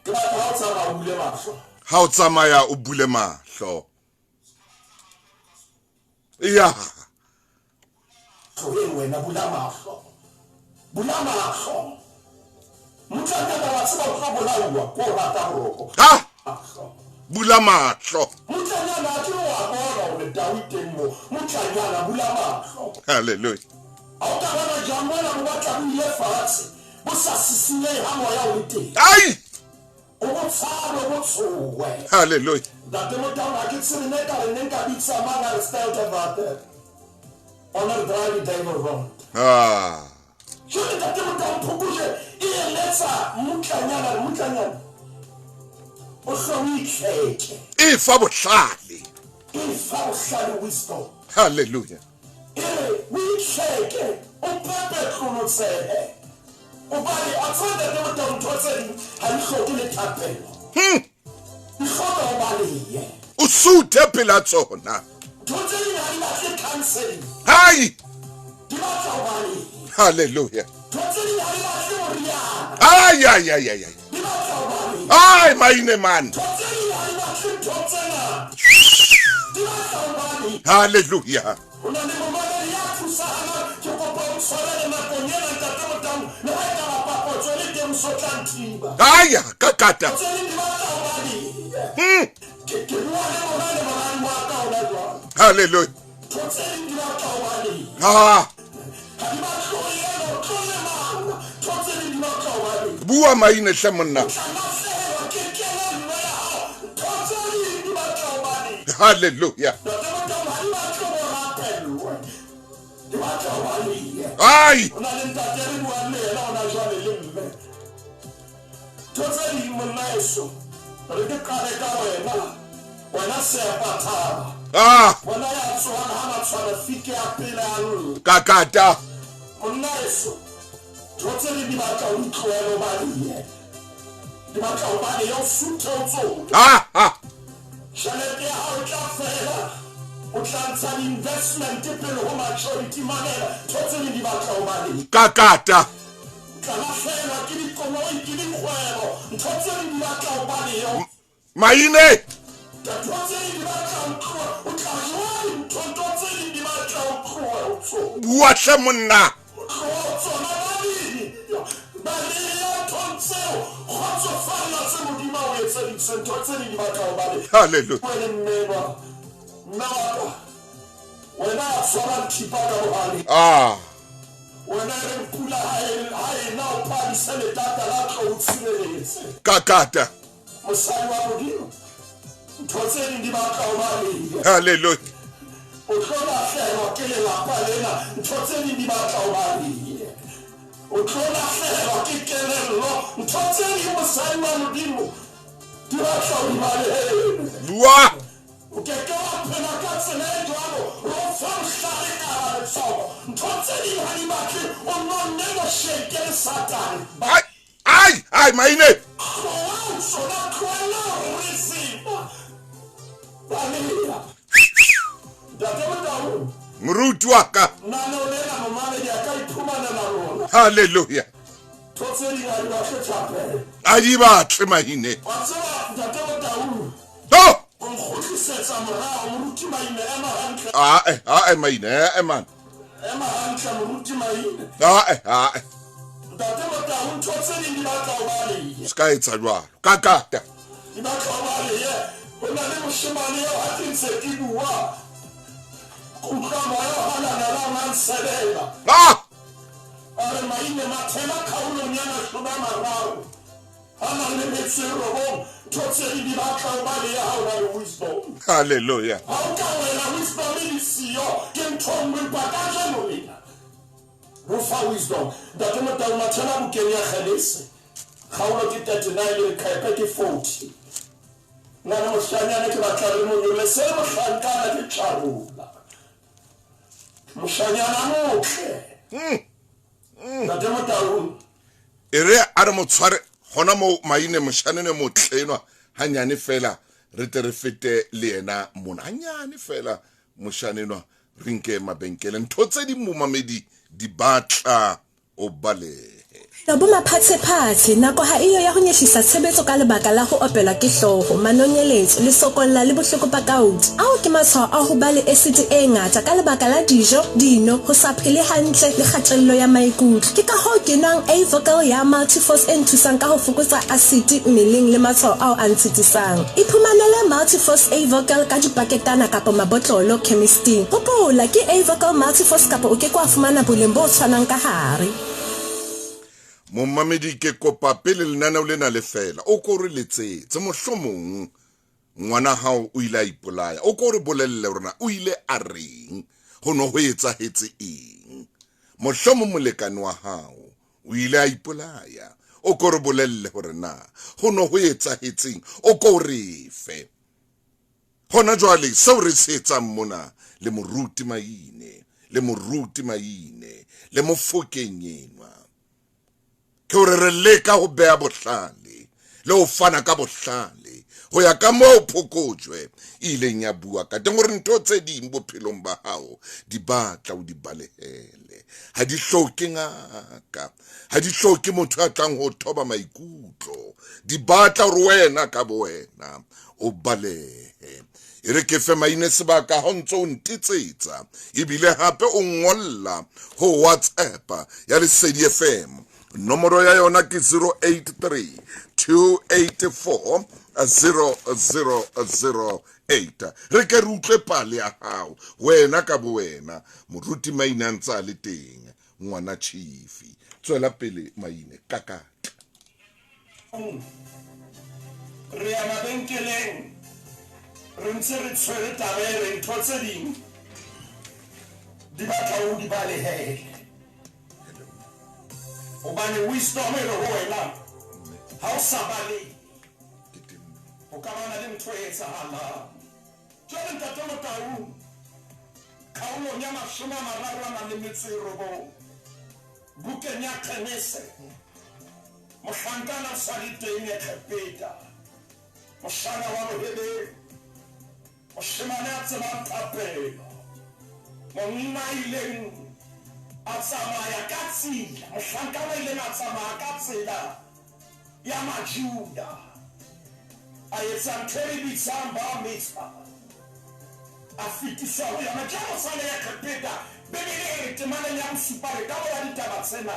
ke batla ha o tsamaya o bule mahlo Ha o tsamaya o bule mahlo. Yeah. e wena bula mahlo mmutlanyana wa tseba o tla bolauwa ko o rata boroko Ha! mahlo Bula mahlo. mmutlanyana a ke wa bona hore tau teng mo mmutlanyana bula mahlo Hallelujah. ao ka bona jamona mo batla go ile fatshe bo sa sisile ha moya o teng ai o go tsalo go tsowe hallelujah Ntate motaung a ke tsene ne ka re ne nka bitsa manga style of that honor drive devil wrong Jole ntate motaung phokuje e letsa mutlanyana o khawikeke e fa bohlale wisdom hallelujah we shake o pepe khonotsehe o bali a tsonde le motaung thotseng ha di hloke le thapelo di hloka o bali o suthe phela tsona thotseng ha di batle counseling hai di batla o bali hallelujah thotseng ha di batle moriana ai ai ai ai di batla o bali ai maine man thotseng ha di batle thotsena di batla o bali hallelujah una le momane ya thusana ke kopa o tshwarele nakonyana ntate motaung le ha ka ba papatso le teng sotlantiba aya kakata thotseng di batla o bali ke bua le morale wa ka ona jwang hallelujah thotseng di batla o bali ha di batla o yena o tlole mana thotseng di batla o bali bua maine hle monna tlamasela ke kelello ya hao thotseng di batla o bali hallelujah ntate motaung ha di batla o rapelwe di batla o bali ai o na le ntate re buang le yena o na jwale le mme thotseng monna eso re ke kare ka wena sepa thaba wena ya tswana ha matshwana fike a pele a lla kakata monna eso thotseng di batla o itlhoele o baliye di batla o baliye o suthe o tsola tšhelete ya hao tla fela o tla ntsha investment pele ho maturity manela thotseng di batla o baliye kakata tlafelwa ke dikoloi ke dikgwebo thotseng di batla o baliye maine thotseng di batla o tlohe o tla joa thotseng di batla o tlohe o tsola bua hle monna tsona baliya thotseo kgotsofalla tse modimo o etseditseng thotseng di batla o baliye hallelujah wena mmeba nnawaka wena a tshwara thipa ka bohale wena re pula ha ena o phadisa letata la tlo o tshireletse kakata mosadi wa modimo thotseng di batla o baliye hallelujah o tlo lahlehelwa ke lelapa lena thotseng di batla o baliye o tlo lahlehelwa ke kelello thotseng mosadi wa modimo di batla o di baliye bua o keke wa phela ka tsela e jwalo ro fa hlale ka hara letsogo thotseng ha di batle o no negotiate le satane ai maine sona tloela o receive baliya ntate motaung moruti wa ka nane o lela momamedi a ka iphumanela rona hallelujah thotseng ha di batle thapelo a di batle maine wa tseba ntate motaung o nkgotlisetsa morao moruti maine ema hantle maine man ema hantle moruti maine ntate motaung thotseng di batla o baliye ska etsa jwalo kakata di batla o baliye ho na le moshemane eo ha ke ntse ke bua kutlwa moya o hananela o nanselela a re maine mathela kgaolonyana shome a mararo a nang le metso e robong thotseng di batla o baliye ha o na le wisdom hallelujah ha o ka wena wisdom e di siyo ke ntho nngwe pakajeno lena go fa wisdom ntate motaung mathela bukeng ya kgelese kgaolo ke 39 le khaepe ke 40 na le mohlanyana ke batla re monyole se mohlankana ke tlarola mohlanyana motle ntate motaung e re a re motshware gona mo maine moshanene motlenwa hanyane fela re te re fete le yena mona hanyane fela moshanenwa re nke mabenkele ntho tse di momamedi di batla o balehe Tabo maphatsephatse nako ha iyo ya ho nyeshisa tshebetso ka lebaka la ho opelwa ke hloho manonyeletso le sokolla le bohloko ba kaudi ao ke matshwao a ho ba le acid e ngata ka lebaka la dijo dino ho sa phele hantle le kgatello ya maikutlo ke ka ho ke nwang A-vocal ya multiforce e nthusang ka ho fokotsa acid mmeleng le matshwao ao a ntshitisang iphumanele multiforce A-vocal ka dipaketana kapa mabotlolo chemistry hopola ke A-vocal multiforce kapa o ke kwa fumana boleng bo tshwanang ka hare Momamedi ke kopa pele lenaneo lena le fela o ko re letsetse mohlomong ngwana hao o ile a ipolaya o ko re bolelle rona o ile a reng ho no ho etsahetse eng mohlomong molekane wa hao o ile a ipolaya o ko re bolelle hore na ho no ho etsahetseng o ko re fe hona jwale seo re se etsang mona le moruti maine le mofokenyenwa ke hore re leka ho bea bohlale le ho fana ka bohlale ho ya ka moo phokojwe ileng ya bua ka teng hore ntho tse ding bophelong ba hao di batla o di balehele ha di hloke ngaka ha di hloke motho a tlang ho thoba maikutlo di batla hore wena ka bo wena o balehe ere ke fe maine sebaka ho ntso o ntitsetsa ebile hape o ngolla ho WhatsApp ya Lesedi FM nomoro ya yona ke 083 284 0008 re ke re utlwe pale ya hao wena ka bo wena moruti maine a ntse a le teng ngwana chifi tswela pele maine kakata re ya mabenkeleng re ntse re tshwere tabere ntho tse ding di batla o di balehele obane wisdom e ho wena ha o sa bale o ka bana le ntho e etsahalang jwale ntate motaung kgaolong ya 39 bukeng ya tenese mohlankana sa le teng e khepeta moshana wa bohebe moshemane a tsebang thapelo monna ileng a tsamaya ka tsela mohlankana ileng a tsamaya ka tsela ya majuda a etsa ntho e bitsang ba metsa a fetisa ho ya majalo sa le ya khepeta bebele e temaneng ya mosupare ka bo ya ditaba tsena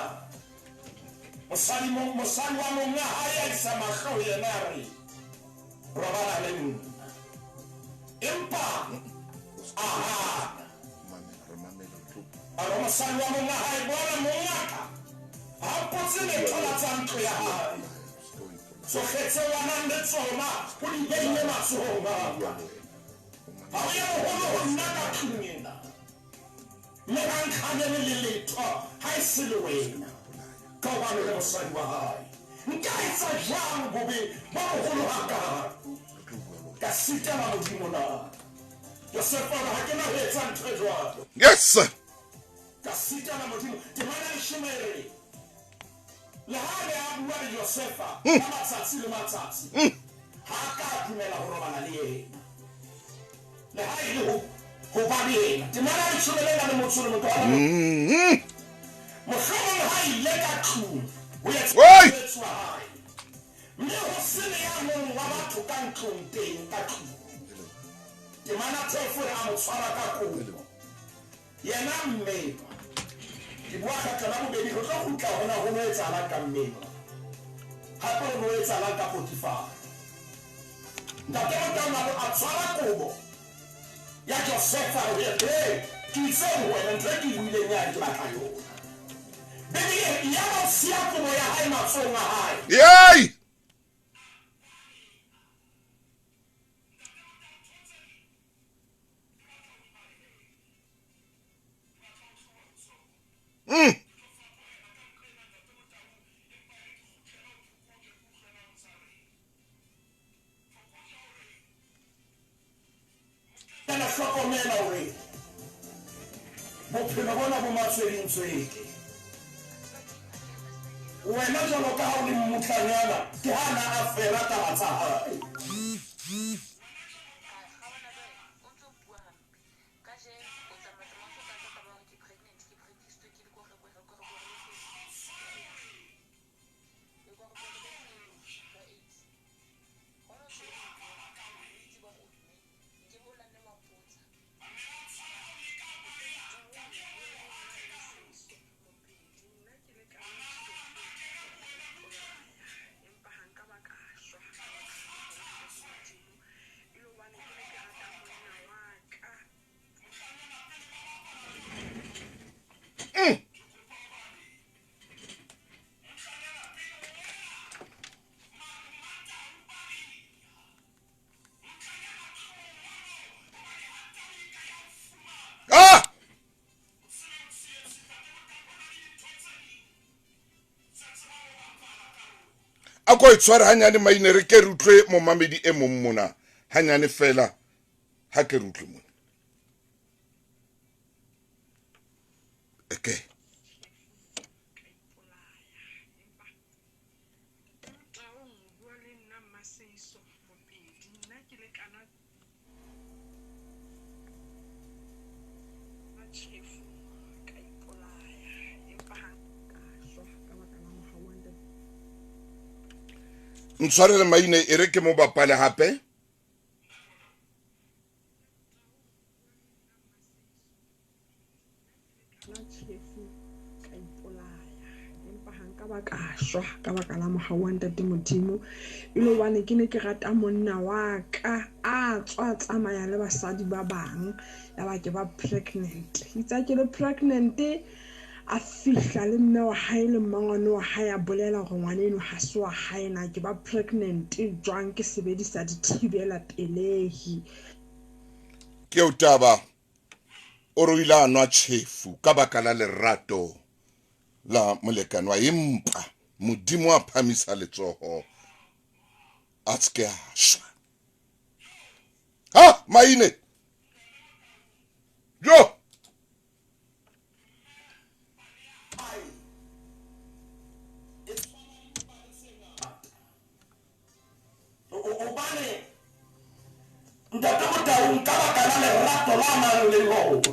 mosadi wa monga hae a isa mahlo yena re robala le nna empa aha aro mosadi wa monga hae bona mongaka ha potse le thola tsa ntlo ya hae so khetse wana le tsona ho di beile matsohong a ka ha ya ho nna ka tlungena le ban khane le letho ha e se le wena ka ba le mosadi wa hae nka etsa jang bobe ba ho haka ka sita ba modimo na Yosefa ha ke na ho etsa ntho jwalo yes sir ka sita na modimo ke mana le shemere le ha le a bua le Yosefa ka matsatsi le matsatsi ha ka dumela ho robana le yena le ha ile ho ba le yena ke mana le shemere le motho le motho mohlomong ha ile ka tlung ho etsa hae mme ho se le ya mong wa batho ka ntlong teng ka tlung ke mana tefo ya mo tshwara ka kobo yena mme ke bua ka tsela bobedi ho tlo kgutla hona ho no etsahala ka mme hape ho no etsahala ka Potifar ntate o tla a tshwara kobo ya Josefa ho ya ke itse wena ntse ke buile nya ke batla yona bebe ya ba sia kobo ya hae matsonga hae yey Tana hlokomela hore bophelo bona bo matshwedintsweke wena jwalo ka ha o le motlanyana ke hana a fera taba tsa hae ko itshwara hanyane maine re ke rutlwe mo mamedi e mommona hanyane fela ha ke rutlwe mo okay ntshwarele maine e re ke mo bapale hape ka baka la mogau wa ntate Modimo ile wane ke ne ke rata monna wa ka a tswa tsamaya le basadi ba bang ya ba ke ba pregnant itsa ke le pregnant a fihla le mme wa hae le mmangwane wa hae a bolela gore ngwane eno ha se wa hae na ke ba pregnant jwang ke sebedisa dithibela pelehi ke o Taba o re ile a nwa tšhefu ka baka la lerato la molekane wa empa Modimo a phamisa letsoho a tske a shwa ha maine jo ntate motaung ka baka la lerato la nang le lona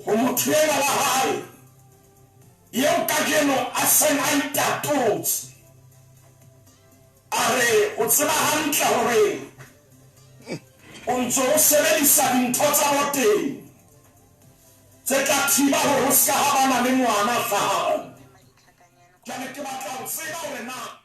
go motho ena wa hae eo kajeno a seng a itatotse a re o tseba hantle hore o ntso o sebedisa dintho tsa boteng tse tla thiba hore o ska ha bana le ngwana hlahang jwale ke batla ho tseba hore na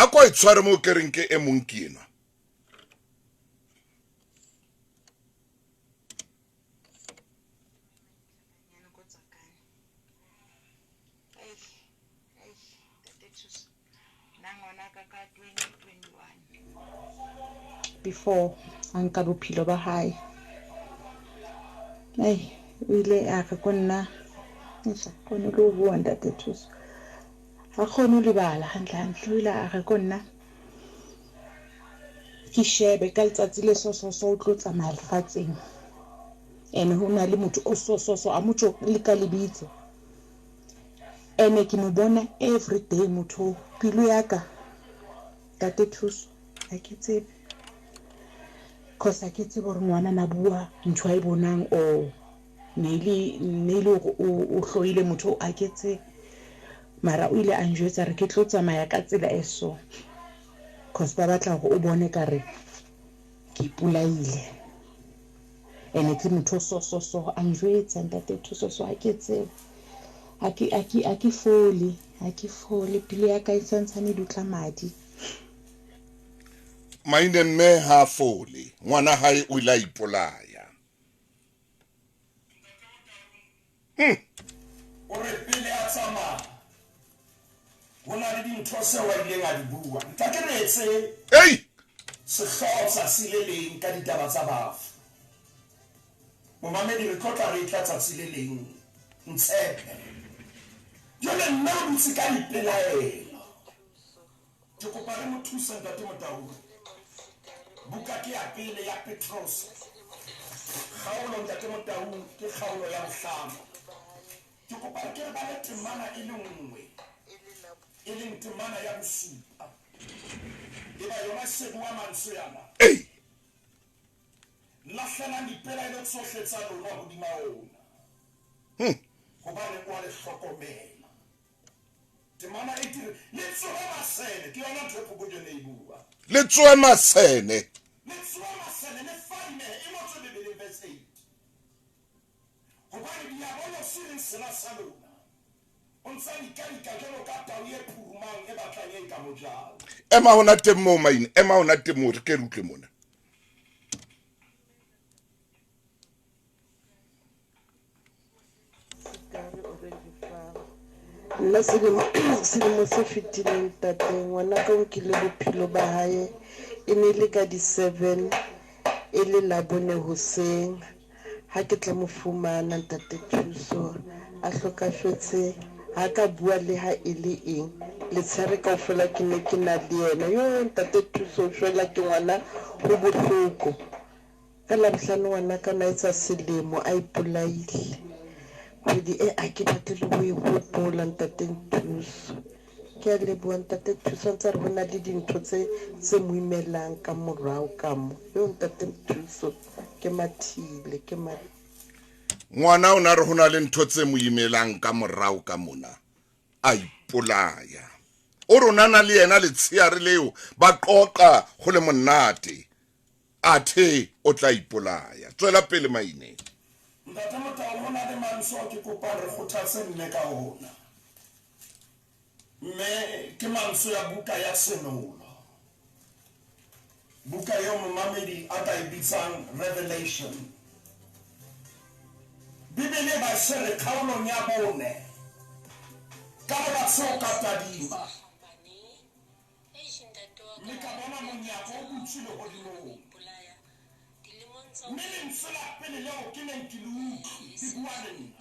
a ko itshware mo ke reng ke e mong ke ena before anka bophelo ba hae o ile a re ko nna kgone le bua ntate Thuso a kgone ho lebala hantle o ile a re ko nna ke shebe ka letsatsi le so o tlo tsamaya lefatsheng ene ho na le motho o so a motho le ka lebitso ene ke mo bona every day motho pelo ya ka ntate Thuso a ke tsebe cause ke tsebe gore ngwana na bua ntho a e bonang o neile o hloile motho a ke tsebe mara o ile a njwetsa re ke tlo tsamaya ka tsela e so cause ba batla go o bone ka re ke pulaile ene ke motho so a njwetsa ntate Thuso so a ke tsebe a ke fole pile ya ka isantshane dutla madi maine mme ha fole ngwana hae o ile a ipolaya o re pele a tsamaya go na le dintho se wa ileng a di bua ntate retse hey sehlooho sa sileleng ka ditaba tsa bafu momamedi re tlotla re tla tsatsi le leng ntshepe jole nna o dutse ka dipelaelo ke kopa re mo thusa ntate Motaung buka ke ya pele ya Petros kgaolo ntate Motaung ke kgaolo ya bohlano ke kopa ke re ba le temana e le nngwe e leng temana ya bosupa e ba yona se bua mantswe yana lahlela dipelaelo tsohle tsa lona hodima ona hobane o le hlokomela temana e dire le tsohe masene ke yona ntho e phokojene e bua le tsohe masene Let's one and find a emotion to be invested. Hobane diabolo sirin sena salona. On sa di ka jalo ka tawie purumang e batlang e ka mojao. Ema hona temo main, ema hona temo re ke rutle mona. Nna selemo se fetileng tate ngwana ka o nkile bophelo ba hae e ne le ka di-7 e le labone hoseng ha ke tla mo fumana ntate Thuso a hlokafetse ha ka bua le ha e le eng le tshare kaofela ke ne ke na le yena yo ntate Thuso fela ke ngwana ho bohloko ka labohlano ngwana ka na etsa selemo a ipolaile kgwedi e a ke batle le ho e hopola ntate Thuso ke a leboha ntate Thuso ntse re hona le dintho tse mo imelang ka morao ka mo yo ntate Thuso ke mathile ke Ngwana ona re hona le ntho tse mo imelang ka morao ka mona a ipolaya o rona na le yena le tshiare leo ba qoqa go le monate athe o tla ipolaya tswela pele maine. Ntate Motaung hona le manso ke kopa re kgothatse nne ka ona. Mme ke manso ya buka ya senolo. Buka yo momamedi a ka e bitsang Revelation. Bibele ba sere khaolong ya bone. Ka ba tsoka tadima. Mme ka bona monyako o butsile hodimo. Mimi msela pele leo kile nkilu tiguane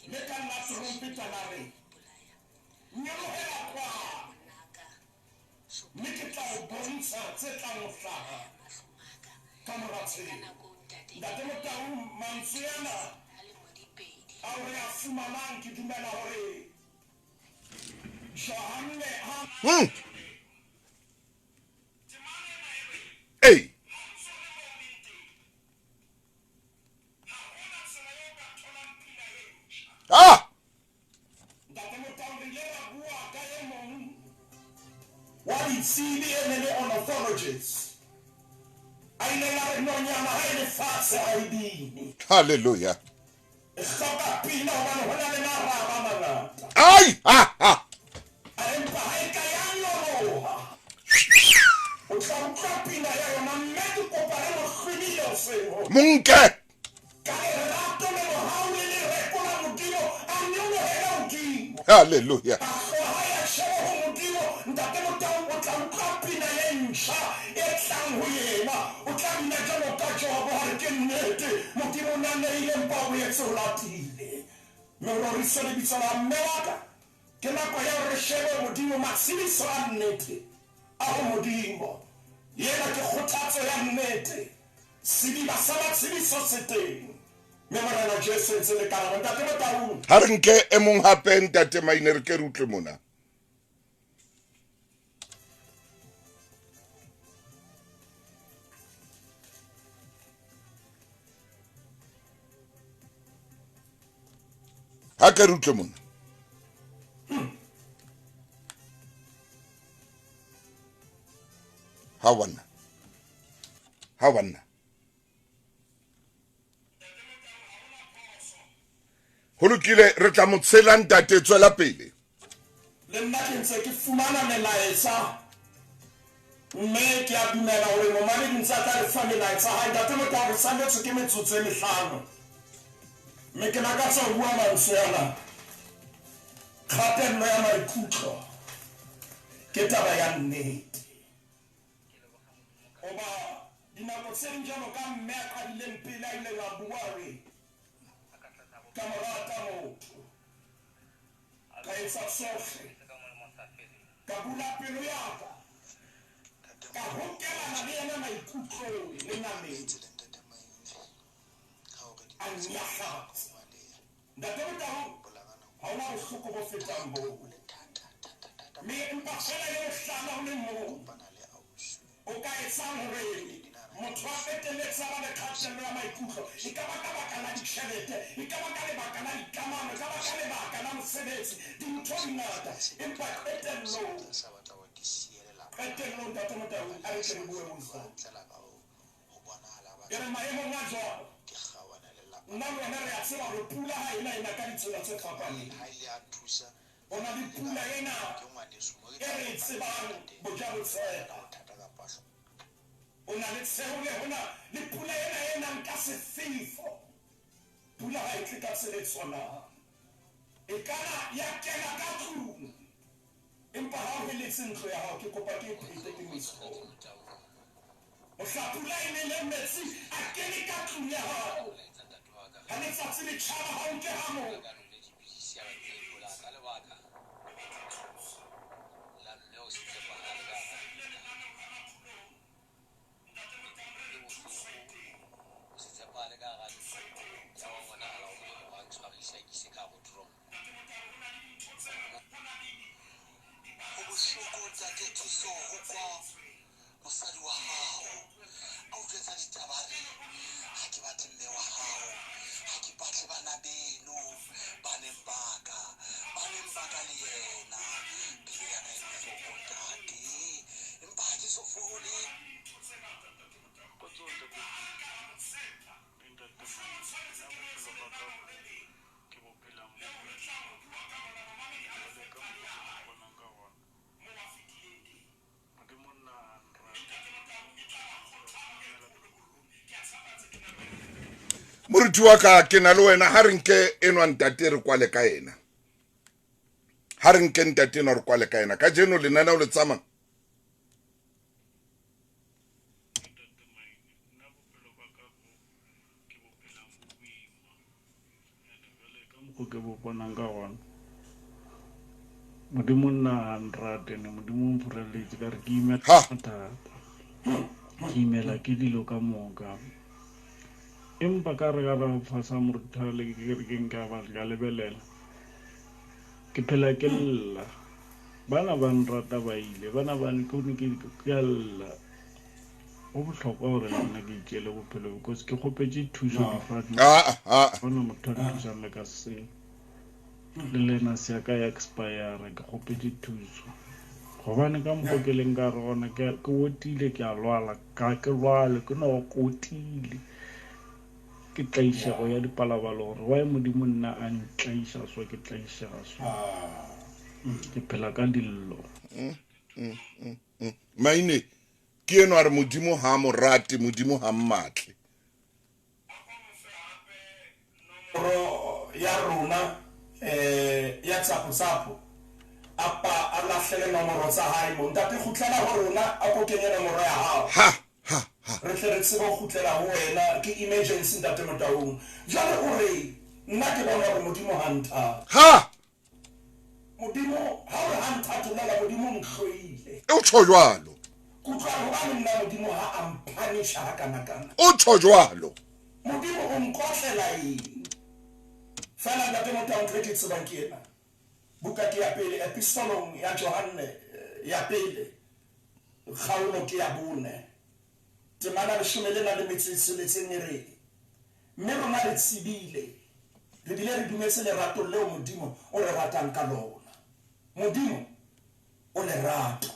le ka la trompeta la re nyalo hela kwa nikita bonisa tsetla mohlaga kamoratse Ntate Motaung mantsiana aure ya fumanang ke dumela hore Johanne ha Hey ah what is CDN on authorities? I never know nyama haile fast ID. hallelujah Saka pina wana wana le na raba manga. ai ha ha Aempa haika yanyo. Ukamka pina ya na medu ko pare mo khwinile se. munke hallelujah ha re nke e mong hape ntate maine re ke rutle mona ha ke rutle mona ha wana ho lokile re tla mo tshela ntate tswela pele le nna ke ntse ke fumana melaetsa mme ke a dumela hore momane di ntse a tla re fa melaetsa ha ntate Motaung re sandetse ke metsotso e 5 mme ke lakatsa ho bua mantswe ana kgatello ya maikutlo ke taba ya nnete oba dinako tse njalo ka mme a qadileng pele a ile a bua re ka morata motho ka etsa sohle ka bula pelo ya ka hokelana le yena maikutlo le nametse a nyahatsa Ntate Motaung ha ona bohloko bo fetang bo mme empa fela le hlala ho le moo o ka etsang hore motho a feteletsa ba le kgatello ya maikutlo e ka baka baka la ditjhelete e ka baka lebaka la dikamano e ka baka lebaka la mosebetsi dintho di ngata empa qetello Qetellong ntate Motaung a re tle bue motho e re maemong a jwalo nna le wena re a tseba hore pula ha ena ka ditsela tse fapaneng o na le pula ena e re tsebang bojabotshela o na le tsheole ho na le pula ena e nang ka sefefo pula ha e tle ka tsela e tshwanang e kana ya kena ka tlung empa ha o heletse ntlo ya hao ke kopa ke phete ke misho o hlapula e ne le metsi a kene ka tlung ya hao ha letsatsi le tjhaba ha o nke ha mo Thuso mosadi wa hao a utlwetsa ditabare ha ke batle mme wa hao ha ke batle bana beno baneng baka le yena pelo ya ka e bohloko ntate empa ha ke so fole Moruti wa ka ke na le wena ha re nke enwa ntate re kwale ka ena ha re nke ntate ena re kwale ka ena ka jeno le nana o le tsama ke bo bonang ka gona modimo nna nrate ne modimo mfureletse ka re ke imela thata ke imela ke dilo ka moka empa ka re ga ra fasa morutale ke nka ba ga lebelela ke phela ke lla bana ba nrata ba ile bana ba nkone ke lla o bohlokwa hore nna ke itjele bophelo because ke khopetse thuso difatsi bona motho a thusa le ka se le lena se ya ka expire ke khopetse thuso gobane ka mpo ke leng ka re gona ke otile ke a lwala ka ke lwale ke no kotile ke tlaisha go ya dipalabalo gore wa modimo nna a ntlaisha so ke tlaisha so ke phela ka dillo maine ke eno a re modimo ha morate modimo ha mmatle ya rona ya tsapo apa a lahlele nomoro tsa hae mo ntate khutlela ho rona a ko kenye nomoro ya hao re tle re tsebo khutlela ho wena ke emergency ntate Motaung jalo o re nna ke bona hore modimo hanta modimo ha o hanta tlola modimo mkhloile o tsho jwalo kutlwa hobane nna modimo ha ampanisha kana o tsho jwalo modimo o nkotlela eng fela ntate Motaung ke tsebang ke ena bukati ya pele epistolong ya Johane ya pele kgaolo ke ya bone temana le shumele na le metsitsi le tsenyere mme rona le tsibile re bile re dumetse lerato leo modimo o re ratang ka lona modimo o le rato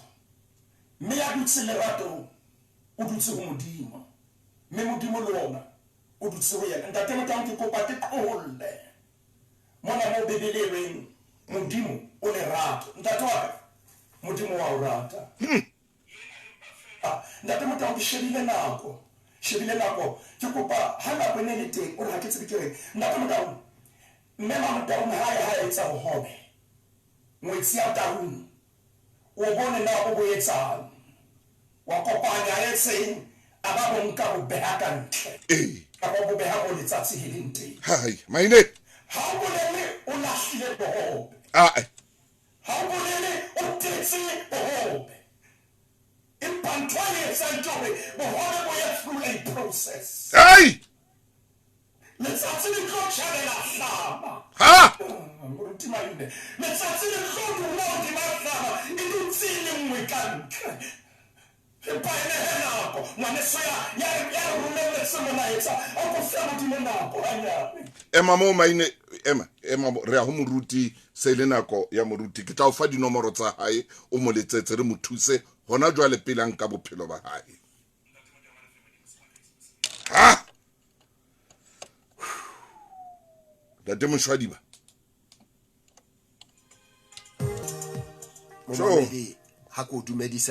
mme ya dutse lerato o dutse ho modimo mme modimo le ona o dutse ho yena ntate Motaung ke kopa ke qolle mona mo bebeleleng modimo o le rato ntate wa modimo wa o rata ntate Motaung ke shebile nako ke kopa ha nako ene le teng o re ha ke tsebe ke re ntate Motaung mme Motaung ha etsa ho hobe ngwetsi ya Taung o bone na o boetsang wa kopanya etseng aba bonka bo beha ka ntle ka bo beha o letsatsi helente hai maine ha o bolele o lahlile bohobe ha o bolele o tetse bohobe empa ntho e etsang ke hore bohobe bo ya through a process letsatsi le tlo tjhabela hlama moruti maine letsatsi le tlo dula hodima hlama e dutse le nngwe ka ntle empa ene he nako ngwane soya ya rumele se mona etsa o go fela mo nako hanyane ema mo maine ema re a ho moruti se le nako ya moruti ke tla o fa dinomoro tsa hae o mo letsetse re mo thuse hona jwale pelang ka bophelo ba hae ha Ntate Moshwadiba Momamedi ha ko dumedisa